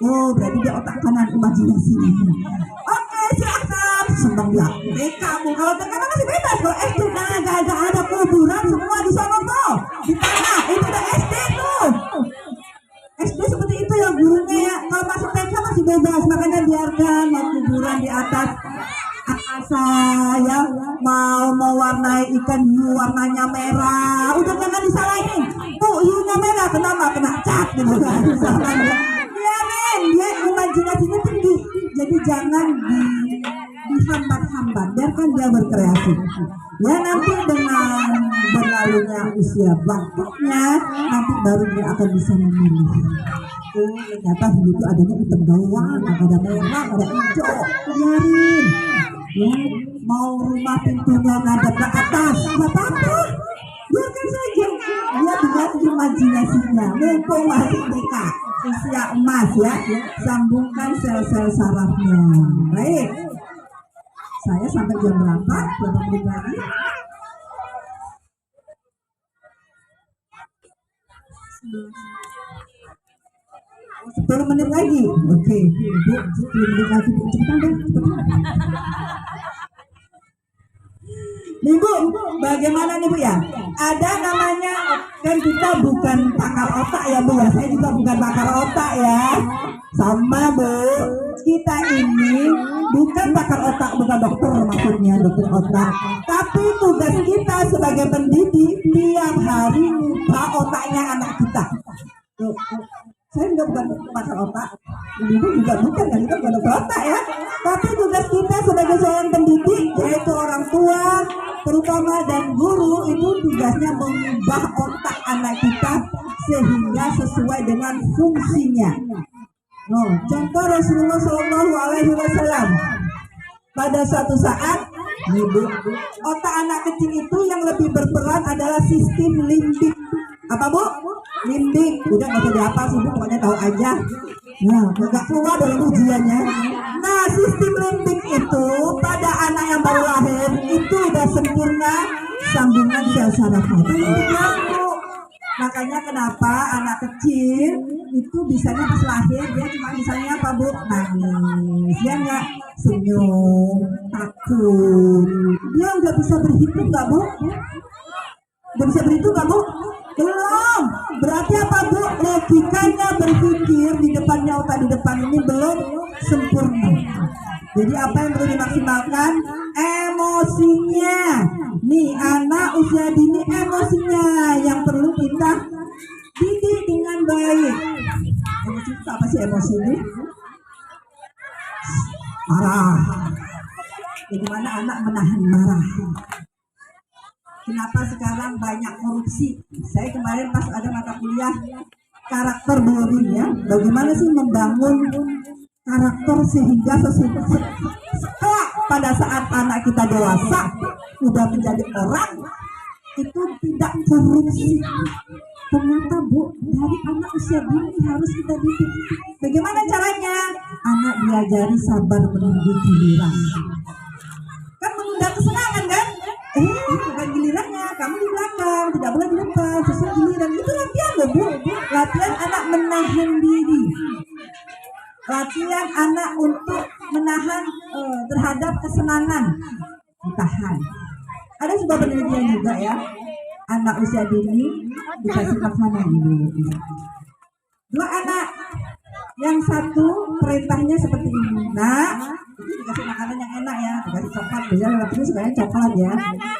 Oh, berarti dia otak kanan imajinasinya. Oke, silakan. Senang ya. Kamu kalau TK masih bebas. Kalau SD nggak ada kuburan semua di sana tuh. Di tanah itu udah SD tuh. SD seperti itu ya gurunya ya. Kalau masuk TK masih bebas, makanya biarkan mau kuburan di atas angkasa ya, mau mewarnai ikan hiu warnanya merah, udah jangan disalahin. Tuh hiunya merah, kenapa? Kena cat gitu kan. Biarin, dia imajinasinya tinggi. Jadi jangan dihambat-hambat, biarkan dia berkreasi. Ya nanti dengan berlalunya usia waktunya, nanti baru dia akan bisa memilih. Oh, ternyata hidup itu adanya hitam doang, ada merah, ada hijau. Biarin. Ya, mau rumah pintunya ngadep ke atas, nggak apa-apa. Biarkan saja. Dia lihat imajinasinya. Mumpung masih TK, usia emas ya. Sambungkan sel-sel sarafnya. Baik. Saya sampai jam berapa? Berapa menit lagi? 10 menit lagi. Oke, Bu, 10 menit lagi. Cepetan deh. Nih Bu, bagaimana nih Bu ya? Ada namanya, kan kita bukan pakar otak ya Bu ya. Saya juga bukan pakar otak ya. Sama Bu, kita ini bukan pakar otak, bukan dokter maksudnya, dokter otak. Tapi tugas kita sebagai pendidik tiap hari ngubah otaknya anak kita. Tuh, saya juga bukan pakar otak, ibu juga bukan, kan kita bukan dokter otak ya. Tapi tugas kita sebagai seorang pendidik, yaitu orang tua terutama dan guru, itu tugasnya mengubah otak anak kita sehingga sesuai dengan fungsinya. Contoh Rasulullah Shallallahu Alaihi Wasallam pada suatu saat, ibu, otak anak kecil itu yang lebih berperan adalah sistem limbik. Apa Bu? Limbik. Udah nggak usah dihafal sih Bu, pokoknya tahu aja. Nah, nggak keluar dalam ujiannya. Nah, sistem limbik itu pada anak yang baru lahir itu udah sempurna sambungan sel sarafnya. Makanya kenapa anak kecil itu bisanya pas lahir dia cuma misalnya apa Bu? Nangis, dia nggak senyum, takut. Dia udah bisa berhitung nggak Bu? Udah bisa berhitung nggak Bu? Belum. Berarti apa Bu? Logikanya berpikir di depannya, otak di depan ini belum sempurna. Jadi apa yang perlu dimaksimalkan? Emosinya. Nih anak usia dini, emosinya yang perlu kita didik dengan baik. Emosi itu apa sih emosi ini? Marah. Bagaimana anak menahan marah? Kenapa sekarang banyak korupsi? Saya kemarin pas ada mata kuliah karakter building ya, bagaimana sih membangun karakter sehingga setelah pada saat anak kita dewasa sudah menjadi orang itu tidak korupsi. Ternyata Bu, dari anak usia dini harus kita didik. Bagaimana caranya? anak diajari sabar menunggu giliran. Kan menunda kesenangan kan? Bukan gilirannya, kamu di belakang, tidak boleh di depan, sesuai giliran. Itu latihan loh Bu, latihan anak menahan diri. Latihan anak untuk menahan terhadap kesenangan, ditahan. Ada sebuah penelitian juga ya, anak usia dini dikasih makanan dulu. Dua anak, yang satu perintahnya seperti ini, nak, ini dikasih makanan yang enak ya, dikasih coklat, biasanya lelaki sukanya coklat ya.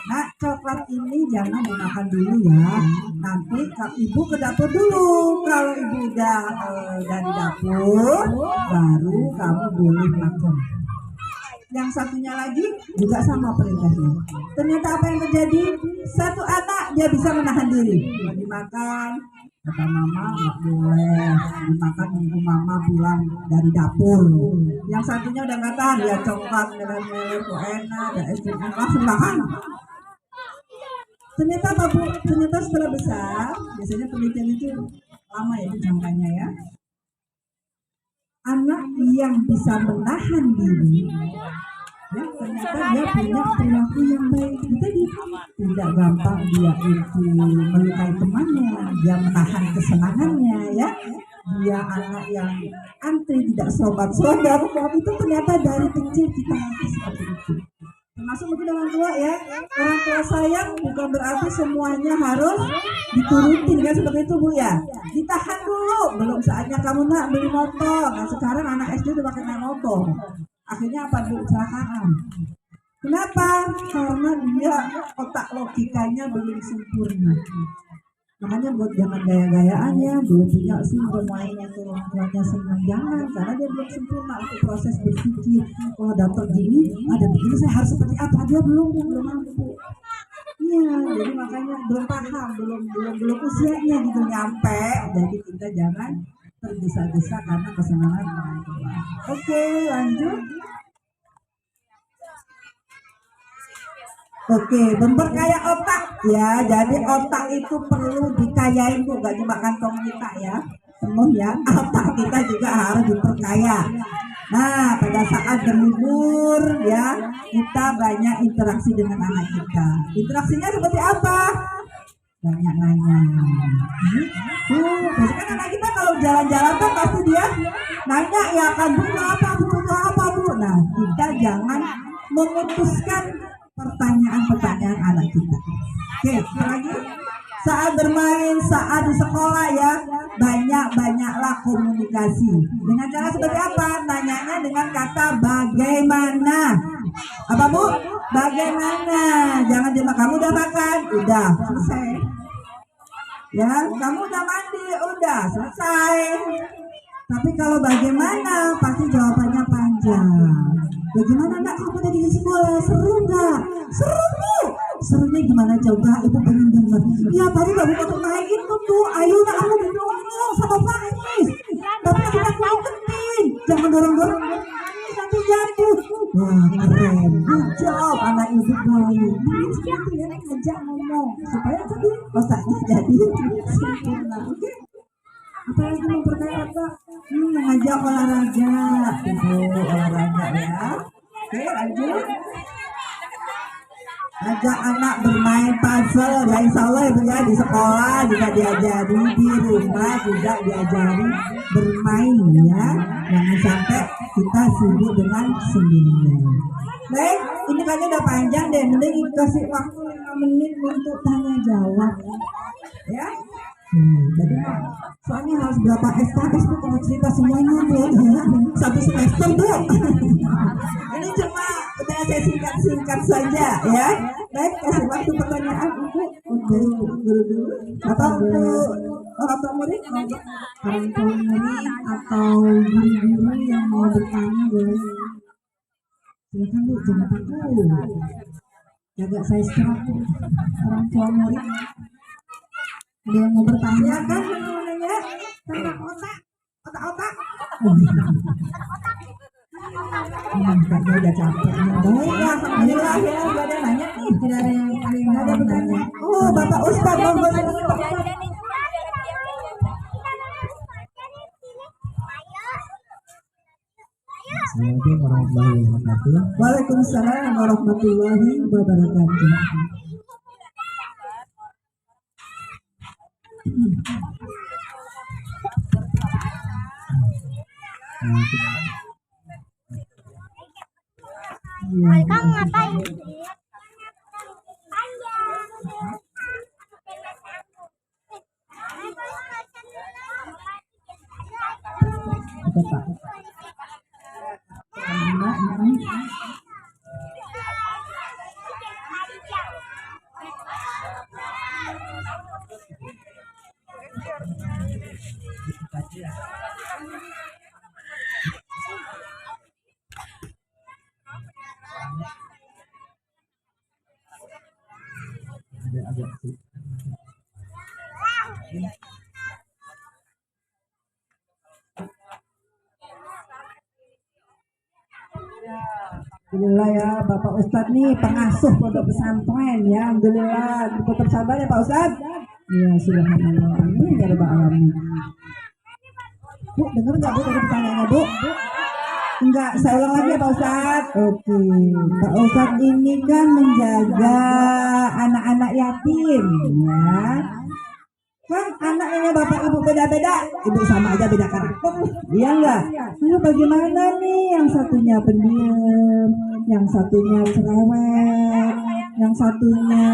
Nah, coklat ini jangan dimakan dulu ya, nanti ibu ke dapur dulu. Kalau ibu udah dari dapur, baru kamu boleh makan. Yang satunya lagi juga sama perintahnya. Ternyata apa yang terjadi? Satu anak dia bisa menahan diri, dimakan. Kata mama nggak boleh dimakan, nunggu mama pulang dari dapur. Yang satunya udah nggak tahan, ya coklat merah-merah kok enak, ada es krim langsung makan. Ternyata apa Bu? Ternyata setelah besar, biasanya penelitian itu lama ya jangkanya ya. Anak yang bisa menahan diri, ya ternyata dia punya perilaku yang baik. Kita tidak gampang dia itu melukai temannya, dia menahan kesenangannya ya. Dia anak yang antri, tidak sobat-sobat. Itu ternyata dari kecil kita seperti itu. Termasuk mungkin orang tua ya, orang tua sayang bukan berarti semuanya harus diturutin kan, seperti itu Bu ya. Ditahan dulu, belum saatnya kamu nak beli motor. Nah sekarang anak SD udah pakai naik motor. Akhirnya apa Bu? Kecelakaan. Kenapa? Karena dia otak logikanya belum sempurna. Makanya buat jangan gaya-gayaan ya, belum punya SIM pemainnya tuh orang tuanya senang, jangan, karena dia belum sempurna untuk proses berpikir. Kalau dapat gini, ada begini saya harus seperti apa, dia belum mampu. Iya, jadi makanya belum paham, belum usianya gitu nyampe. Jadi kita jangan tergesa-gesa karena kesenangan orang tua. Oke, lanjut. Oke, memperkaya otak ya. Jadi otak itu perlu dikayain Bu, gak cuma kantong kita ya, penuh ya. Otak kita juga harus diperkaya. Nah, pada saat berlibur ya, kita banyak interaksi dengan anak kita. Interaksinya seperti apa? Banyak nanya. Biasanya kan anak kita kalau jalan-jalan kan pasti dia nanya ya kan, butuh apa Bu. Nah, kita jangan memutuskan pertanyaan-pertanyaan anak kita. Oke, lagi saat bermain, saat di sekolah ya, banyak-banyaklah komunikasi. Dengan cara seperti apa? Nanyanya dengan kata bagaimana. Apa Bu? Bagaimana. Jangan cuma kamu udah makan, udah selesai. Ya, kamu udah mandi, udah selesai. Tapi kalau bagaimana, pasti jawabannya panjang. Bagaimana nak kamu tadi di sekolah? Seru nggak? Seru Bu. Serunya gimana coba? Ibu pengen dengar. Ya tadi baru waktu main itu tuh, ayo nak aku ngomong sama Faiz. Tapi kita ngikutin, jangan dorong-dorong nanti jatuh. Wah keren, jawab anak ibu baik. Seperti ya, ajak ngomong supaya tadi otaknya jadi sempurna. Oke? Apa lagi memperkaya otak? Mengajak olahraga, olahraga ya. Oke, lanjut. Ajak anak bermain puzzle, ya insya Allah ya Bu ya, di sekolah juga diajari, di rumah juga diajari bermain ya. Jangan sampai kita sibuk dengan sendirian. Baik, ini kayaknya udah panjang deh, mending kasih waktu 5 menit untuk tanya jawab ya. Jadi soalnya harus berapa SKS tuh kalau cerita semuanya Bu, satu semester Bu. Ini cuma udah saya singkat saja ya. Baik, kasih waktu pertanyaan untuk guru dulu atau untuk orang tua murid, atau guru-guru yang mau bertanya boleh. Silakan Bu, jangan takut. Jaga saya sekarang orang tua murid. Ada yang mau bertanya kan? Nanya tentang otak. Kayaknya udah capek. Baik ya, alhamdulillah ya, gak ada nanya nih. Tidak ada yang ada bertanya. Oh, Bapak Ustadz mau bertanya. Assalamualaikum warahmatullahi wabarakatuh. Waalaikumsalam warahmatullahi wabarakatuh. Kang ngapain sih? Apa Pak? Alhamdulillah ya Bapak Ustadz nih pengasuh pondok pesantren ya. Alhamdulillah tetap sabar ya Pak Ustadz. Iya subhanallah. Amin ya rabbal alamin. Bu dengar nggak Bu tadi pertanyaannya Bu? Enggak, saya ulang lagi ya Pak Ustadz. Oke, Pak Ustadz ini kan menjaga anak-anak yatim ya. Kan anaknya bapak ibu beda-beda, ibu sama aja beda karakter, iya enggak? Lalu bagaimana nih yang satunya pendiam, yang satunya cerewet, yang satunya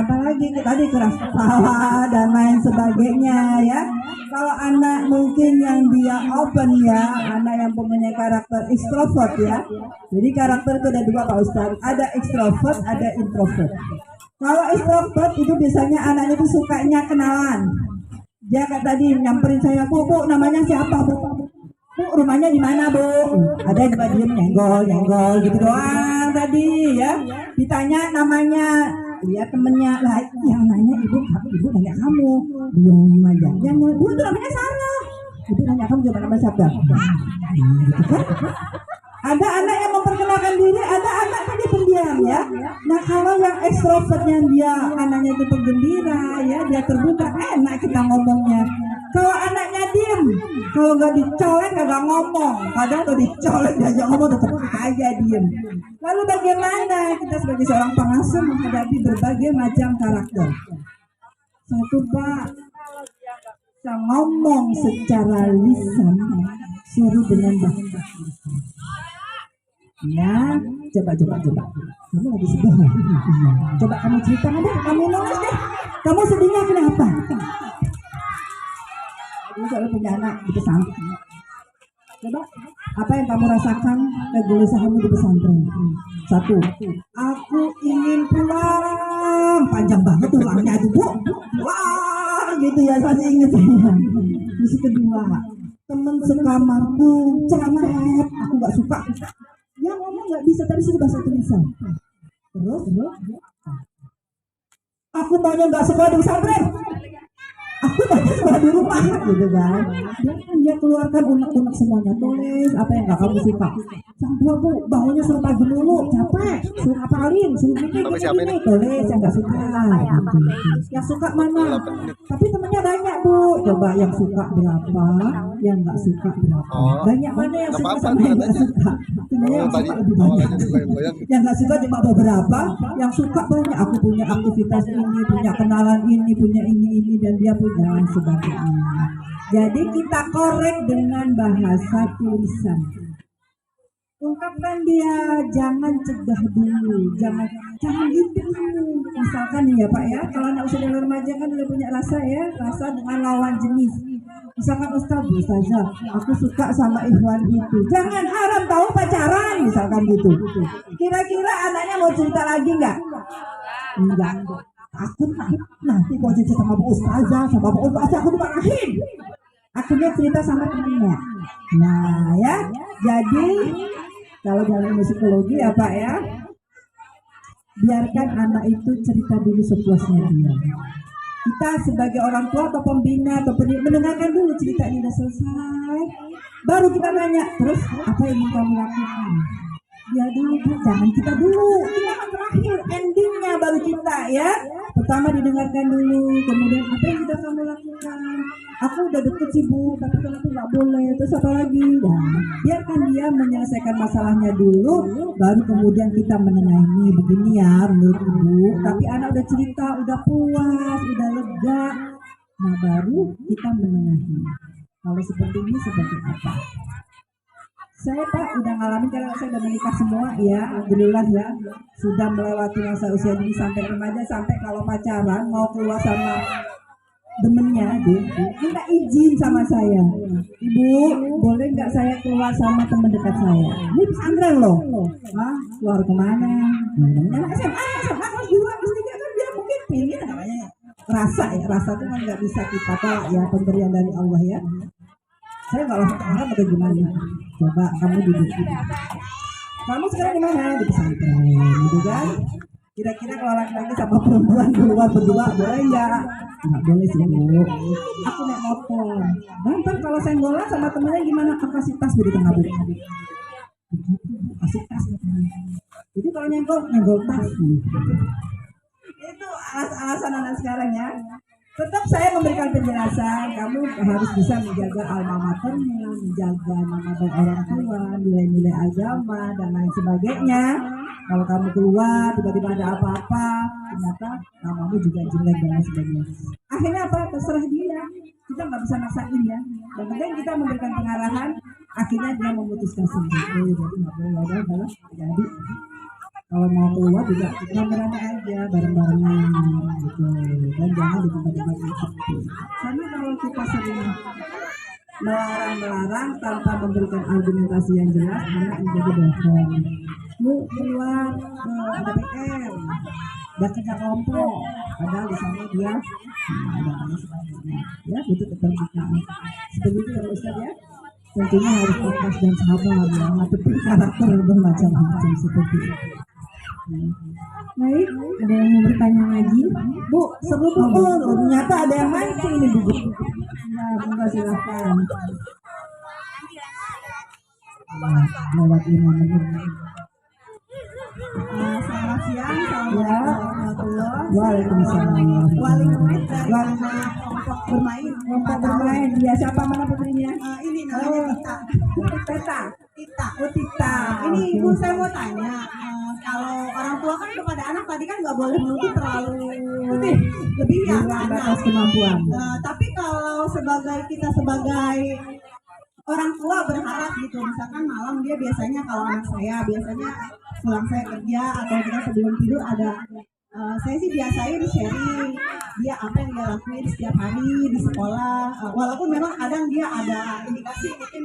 apalagi tadi keras kepala dan lain sebagainya ya. Kalau anak mungkin yang dia open ya, anak yang punya karakter ekstrovert ya. Jadi karakter itu ada dua Pak Ustadz, ada ekstrovert, ada introvert. Kalau ekstrovert itu biasanya anaknya itu sukanya kenalan. Dia kayak tadi nyamperin saya, Bu, namanya siapa Bu? Bu, rumahnya di mana Bu? Ada yang diem nyenggol gitu doang tadi ya. Ditanya namanya, lihat temennya lah yang nanya ibu nanya kamu, diem aja. Yang Bu itu namanya Sarah. Ibu nanya kamu coba nama siapa? Gitu kan? Ada anak yang memperkenalkan diri, ada anak tadi pendiam ya. Nah kalau yang ekstrovertnya dia anaknya itu penggembira ya, dia terbuka, enak kita ngomongnya. Kalau anaknya diem, kalau nggak dicolek nggak ngomong, kadang kalau dicolek diajak ngomong tetap aja diem. Lalu bagaimana kita sebagai seorang pengasuh menghadapi berbagai macam karakter? Satu Pak, bisa ngomong secara lisan, suruh dengan bahasa. Ya, coba. Kamu lagi sedih ya? Coba kamu cerita deh, kamu nulis deh. Kamu sedihnya kenapa? Ini kalau punya anak di pesantren. Coba, apa yang kamu rasakan kegelisahanmu di pesantren? Satu, aku ingin pulang. Panjang banget tuh ulangnya itu Bu. Wah, gitu ya, masih ingat saya. Misi kedua, teman sekamarku cerewet, aku nggak suka. Ya ngomong nggak bisa, tapi sudah bahasa Indonesia. Terus, aku maunya nggak sekolah di pesantren. Aku maunya sekolah di rumah, gitu kan. Dia keluarkan unek-unek semuanya, tulis apa yang nggak kamu suka. Sampai Bu, baunya suruh pagi dulu, capek, suruh apalin, suruh gini, tulis yang nggak suka. Gitu. Yang suka mana? Tapi temennya banyak Bu. Coba yang suka berapa, yang nggak suka berapa. Banyak mana yang suka sama yang nggak suka. Sebenarnya yang suka lebih banyak. Yang nggak suka cuma beberapa, yang suka banyak. Aku punya aktivitas ini, punya kenalan ini, punya ini dan dia punya dan sebagainya. Jadi kita korek dengan bahasa tulisan. Ungkapkan dia, jangan cegah dulu, jangan gitu. Misalkan nih ya Pak ya, kalau anak usia remaja kan udah punya rasa ya, rasa dengan lawan jenis. Misalkan Ustazah, aku suka sama Ikhwan itu. Jangan haram tahu pacaran, misalkan gitu. Kira-kira anaknya mau cerita lagi nggak? Enggak. Aku nanti kalau cerita sama Bu Ustazah, sama Bu Ustazah aku dimarahin. Akhirnya cerita sama temennya. Nah ya, jadi kalau dalam psikologi ya Pak ya, biarkan anak itu cerita dulu sepuasnya dia. Kita sebagai orang tua atau pembina atau mendengarkan dulu cerita ini udah selesai, baru kita nanya, terus apa yang ingin kamu lakukan? Ya dulu, jangan kita dulu, kita kan terakhir endingnya baru baru kita ya. Pertama didengarkan dulu, kemudian apa yang sudah kamu lakukan? Aku udah deket sih Bu, tapi kan aku nggak boleh. Terus apa lagi? Nah, biarkan dia menyelesaikan masalahnya dulu, baru kemudian kita menengahi. Begini ya menurut Ibu. Tapi anak udah cerita, udah puas, udah lega. Nah baru kita menengahi. Kalau seperti ini seperti apa? Saya Pak udah ngalamin karena saya udah menikah semua ya, alhamdulillah ya. Sudah melewati masa usia dini sampai remaja, sampai kalau pacaran mau keluar sama demennya, minta izin sama saya. Ibu, boleh nggak saya keluar sama teman dekat saya? Ini pesantren loh. Hah? Keluar kemana? Anak SMA, kelas 2, kelas 3 kan dia mungkin pengen namanya rasa ya. Rasa itu kan nggak bisa kita tolak ya, pemberian dari Allah ya. Saya nggak langsung tanya atau gimana. Coba kamu duduk. Kamu sekarang di mana? Di pesantren, gitu kan? Kira-kira kalau laki-laki sama perempuan keluar berdua boleh nggak? Nggak boleh sih Bu. Aku naik motor. Ntar kalau senggolan sama temennya gimana? Aku kasih tas di tengah Bu. Kasih tas. Jadi kalau nyenggol tas. Itu alasan anak sekarang ya. Tetap saya memberikan penjelasan, kamu harus bisa menjaga alma maternya, menjaga nama baik orang tua, nilai-nilai agama, dan lain sebagainya. Kalau kamu keluar, tiba-tiba ada apa-apa, ternyata namamu juga jelek dan lain sebagainya. Akhirnya apa? Terserah dia. Kita nggak bisa maksain ya. Dan kemudian kita memberikan pengarahan, akhirnya dia memutuskan sendiri. Jadi nggak boleh ada jadi. Kalau mau keluar juga rame-rame aja bareng-barengan gitu, dan jangan di tempat-tempat yang sepi. Karena kalau kita sering melarang tanpa memberikan argumentasi yang jelas, anak menjadi bohong. Bu keluar ada PR, udah kerja kelompok, padahal di sana dia ada sebagainya. Ya butuh keterbukaan. Seperti itu ya Ustaz ya. Tentunya harus ikhlas dan sabar ya, menghadapi karakter bermacam-macam seperti itu. Baik, ada yang mau bertanya lagi? Bu, seru Bu. Oh, ternyata ada yang mancing ini Bu. Nah, Bunda silahkan. Lewat 5 menit. Selamat siang, assalamualaikum warahmatullahi wabarakatuh. Wali murid dari kelompok bermain. Dia siapa mana putrinya? Ini namanya Tita. Tita. Ini Ibu saya mau tanya. Kalau orang tua kan kepada anak tadi kan nggak boleh menuntut terlalu lebih ya batas kemampuan. Tapi kalau kita sebagai orang tua berharap gitu, misalkan malam dia biasanya kalau anak saya biasanya pulang saya kerja atau kita sebelum tidur ada saya sih biasain sharing dia apa yang dia lakuin setiap hari di sekolah, walaupun memang kadang dia ada indikasi mungkin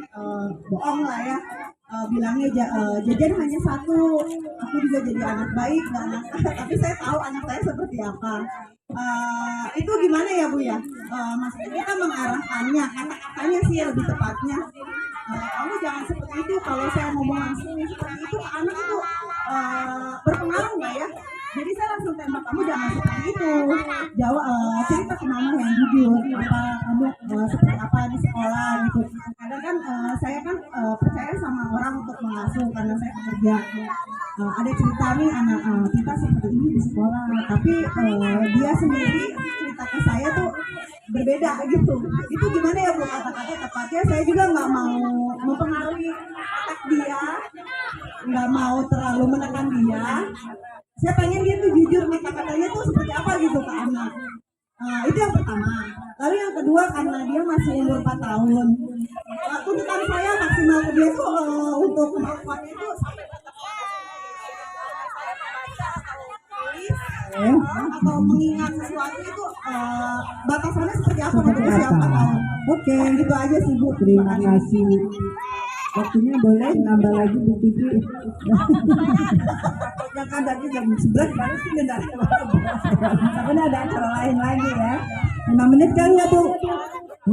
bohong lah ya. Bilangnya jajan hanya satu, aku juga jadi anak baik anak tapi saya tahu anak saya seperti apa. Itu gimana ya Bu ya? Maksudnya kita mengarahkannya, kata-katanya sih lebih tepatnya. Kamu jangan seperti itu, kalau saya ngomong langsung seperti itu anak itu berpengaruh nggak ya? Jadi saya langsung tembak, kamu jangan seperti itu. Jawab cerita ke mama yang jujur, apa kamu seperti apa di sekolah gitu. Kadang kan saya kan percaya sama orang untuk mengasuh karena saya bekerja. Ada cerita nih anak kita seperti ini di sekolah, tapi dia sendiri cerita ke saya tuh berbeda gitu. Itu gimana ya Bu kata-kata tepatnya? Saya juga nggak mau mempengaruhi otak dia, nggak mau terlalu menekan dia. Saya pengen dia tuh jujur kata-katanya tuh seperti apa gitu ke anak. Itu yang pertama. Lalu yang kedua karena dia masih umur 4 tahun. Tuntutan saya maksimal ke dia tuh untuk kemampuannya itu sampai atau mengingat sesuatu itu batasannya seperti apa untuk usia 4 tahun. Oke, gitu aja sih Bu. Terima kasih. Waktunya boleh nambah lagi Bu Titi. Yang kan tadi jam 11 baru sih udah tapi ada acara lain lagi ya. 5 menit kali ya Bu.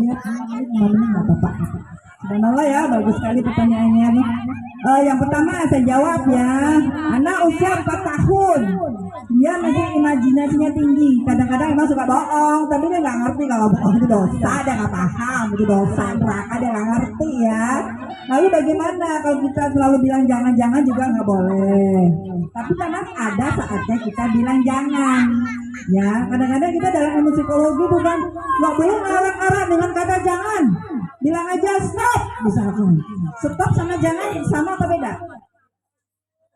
Iya, 5 menit nggak apa-apa. Subhanallah ya, bagus sekali pertanyaannya nih. Yang pertama saya jawab ya. Anak usia 4 tahun, dia masih imajinasinya tinggi. Kadang-kadang emang suka bohong, tapi dia nggak ngerti kalau bohong itu dosa, dia nggak paham itu dosa neraka, dia nggak ngerti ya. Lalu bagaimana kalau kita selalu bilang jangan-jangan juga nggak boleh. Tapi memang ada saatnya kita bilang jangan. Ya, kadang-kadang kita dalam ilmu psikologi bukan nggak boleh ngarang-ngarang dengan kata jangan. Bilang aja stop misalkan. Stop sama jangan sama apa beda?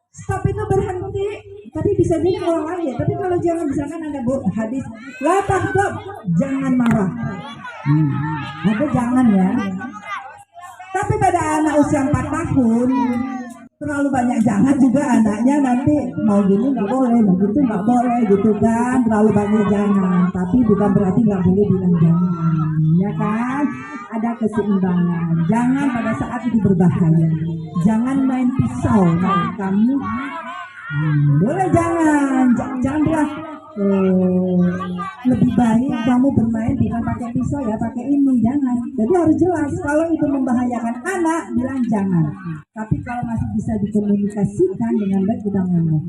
Stop itu berhenti, tapi bisa diulang lagi. Tapi kalau jangan misalkan ada hadis la taghdab, jangan marah. Ada jangan ya. Tapi pada anak usia 4 tahun terlalu banyak jangan juga anaknya nanti mau gini nggak boleh, begitu nggak boleh gitu kan, terlalu banyak jangan. Tapi bukan berarti nggak boleh bilang jangan, ya kan? Ada keseimbangan. Jangan pada saat itu berbahaya. Jangan main pisau. Nah, kamu boleh jangan bilang lebih baik kamu bermain bukan pakai pisau ya, pakai ini, jangan. Jadi harus jelas kalau itu membahayakan anak, bilang jangan. Tapi kalau masih bisa dikomunikasikan dengan baik, kita ngomong.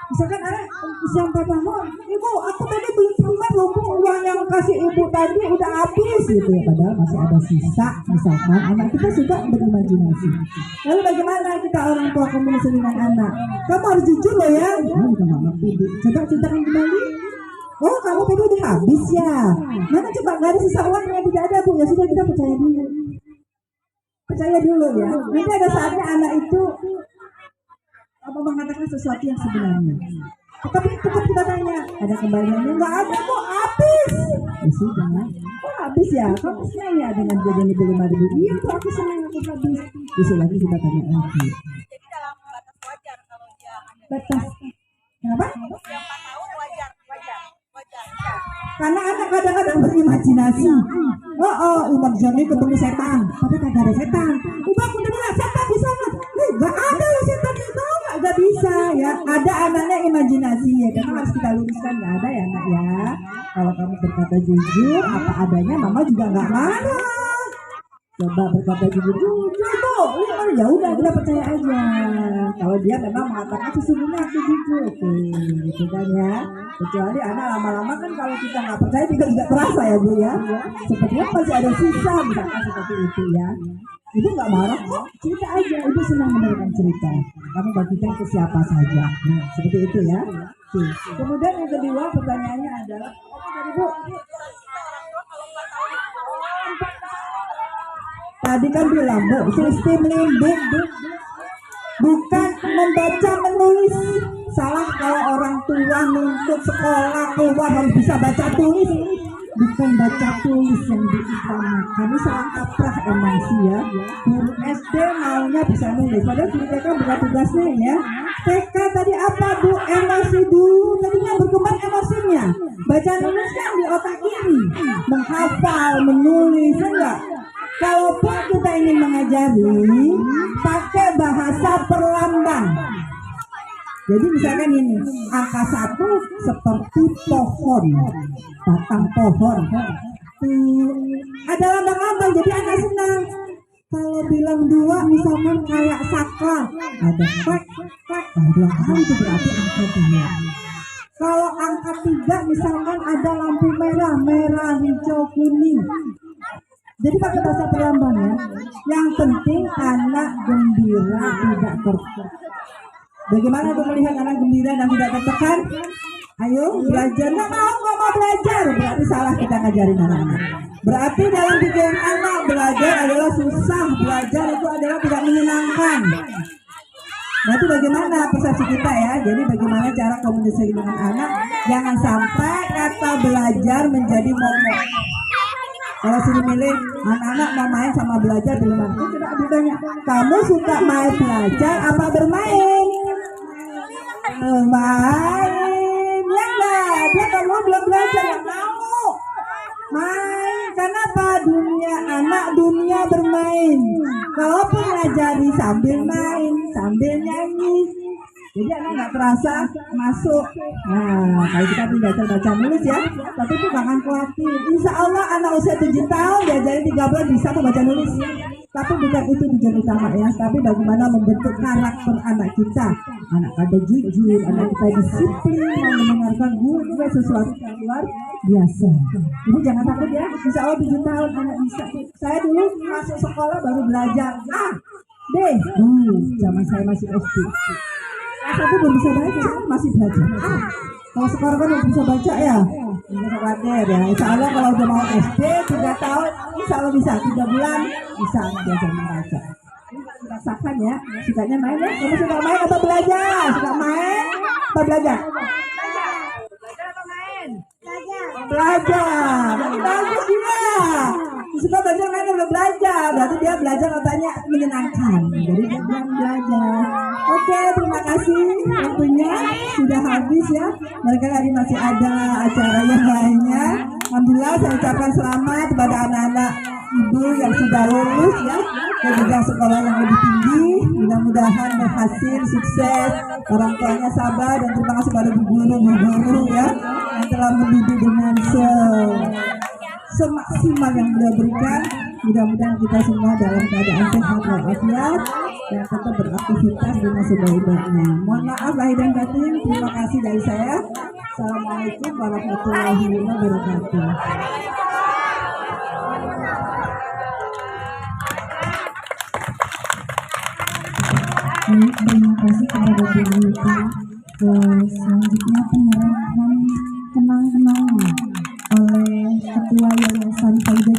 Misalkan anak usia 4 tahun, ibu aku tadi beli permen loh, uang yang kasih ibu tadi udah habis gitu ya, padahal masih ada sisa. Misalkan anak kita suka berimajinasi. Lalu bagaimana kita orang tua komunikasi dengan anak? Kamu harus jujur loh ya. Coba ceritakan kembali. Oh kamu tadi udah habis ya. Mana coba nggak ada sisa uang yang tidak ada bu. Ya sudah, kita percaya dulu. Percaya dulu ya. Nanti ada saatnya anak itu mengatakan sesuatu yang sebenarnya. Tapi tetap kita tanya, ada kembaliannya? Nggak ada kok, habis. Ya sudah, kok habis ya? Kamu senang ya dengan jajan itu 5.000? Iya tuh aku senang, aku habis. Besok lagi kita tanya lagi. Jadi dalam batas wajar kalau dia Batas. Kenapa? usia 4 tahun wajar. Karena anak kadang-kadang berimajinasi. Imam Joni ketemu setan, tapi kagak ada setan. Coba aku udah bilang setan di sana. Nggak ada setan di sana, nggak bisa ya. Ada anaknya imajinasi ya, karena harus kita luruskan, nggak ada ya anak ya. Kalau kamu berkata jujur apa adanya, mama juga nggak marah. Coba berkata jujur tuh, ya udah kita percaya aja. Kalau dia memang mengatakan sesungguhnya aku jujur, oke, gitu kan ya. Kecuali anak lama-lama kan kalau kita nggak percaya juga tidak terasa ya bu ya. Sepertinya masih ada sisa misalkan seperti itu ya. Ibu nggak marah kok, cerita aja. Ibu senang mendengarkan cerita. Kamu bagikan ke siapa saja. Nah, seperti itu ya. Oke. Kemudian yang kedua pertanyaannya adalah, tadi bu, tadi kan bilang bu, sistem limbik bukan membaca menulis. Salah kalau orang tua nuntut sekolah keluar harus bisa baca tulis. Bukan baca tulis yang diutamakan. Ini salah kaprah emang sih ya. Guru SD maunya bisa nulis, padahal guru TK bukan tugasnya ya. TK tadi apa bu? Emosi dulu. Tadinya berkembang emosinya. Baca nulis kan di otak kiri. Menghafal, menulis, enggak? Kalaupun kita ingin mengajari, pakai bahasa perlambang. Jadi misalkan ini, angka 1 seperti pohon, batang pohon. Ada lambang-lambang, jadi anak senang. Kalau bilang 2 misalkan kayak saklar, ada kwek, dua kali itu berarti angka 2. Kalau angka 3 misalkan ada lampu merah, hijau, kuning. Jadi pakai bahasa perlambang ya. Yang penting anak gembira, tidak tertekan. Bagaimana untuk melihat anak gembira dan tidak tertekan? Ayo belajar. Nggak mau belajar, berarti salah kita ngajarin anak-anak. Berarti dalam pikiran anak belajar adalah susah, belajar itu adalah tidak menyenangkan. Berarti bagaimana persepsi kita ya? Jadi bagaimana cara komunikasi dengan anak? Jangan sampai kata belajar menjadi momok. Kalau suruh milih anak-anak mau main sama belajar di rumah, coba ditanya, kamu suka main belajar apa bermain? Main, ya enggak? Dia kalau belum belajar nggak mau main. Kenapa? Dunia bermain. Kalaupun ngajari sambil main, sambil nyanyi, Jadi anak nggak terasa masuk. Nah, kalau kita belajar baca nulis ya, tapi itu jangan khawatir. Insya Allah anak usia 7 tahun diajarin 3 bulan bisa tuh baca nulis. Tapi bukan itu tujuan utama ya, tapi bagaimana membentuk karakter anak kita. Anak kita jujur, anak kita disiplin, mau mendengarkan guru sesuatu yang luar biasa. Jadi jangan takut ya, insya Allah 7 tahun anak bisa. Saya dulu masuk sekolah baru belajar A, B, zaman saya masih SD. Tapi belum bisa baca, masih belajar. Kalau sekarang kan belum bisa baca ya, bisa khawatir ya. Insya Allah kalau udah mau SD 3 tahun, insya Allah bisa 3 bulan bisa belajar membaca. Rasakan ya, sukanya main ya. Kamu suka main atau belajar? Suka main atau belajar? Belajar atau main? Belajar. Bagus dia. Suka belajar main atau belajar? Berarti dia belajar otaknya menyenangkan. Jadi dia bilang belajar. Oke, terima kasih. Waktunya sudah habis ya. Mereka tadi masih ada acara yang lainnya. Alhamdulillah saya ucapkan selamat kepada anak-anak ibu yang sudah lulus ya, dan juga sekolah yang lebih tinggi. Mudah-mudahan berhasil, sukses, orang tuanya sabar, dan terima kasih pada guru-guru ya yang telah mendidik dengan semaksimal yang beliau berikan. Mudah-mudahan kita semua dalam keadaan sehat walafiat dan tetap beraktivitas dengan sebaik-baiknya. Mohon maaf lahir dan batin. Terima kasih dari saya. Assalamualaikum warahmatullahi wabarakatuh. Terima kasih kepada Bu Rita. Selanjutnya penyerahan kenang-kenangan oleh Ketua Yayasan Faidah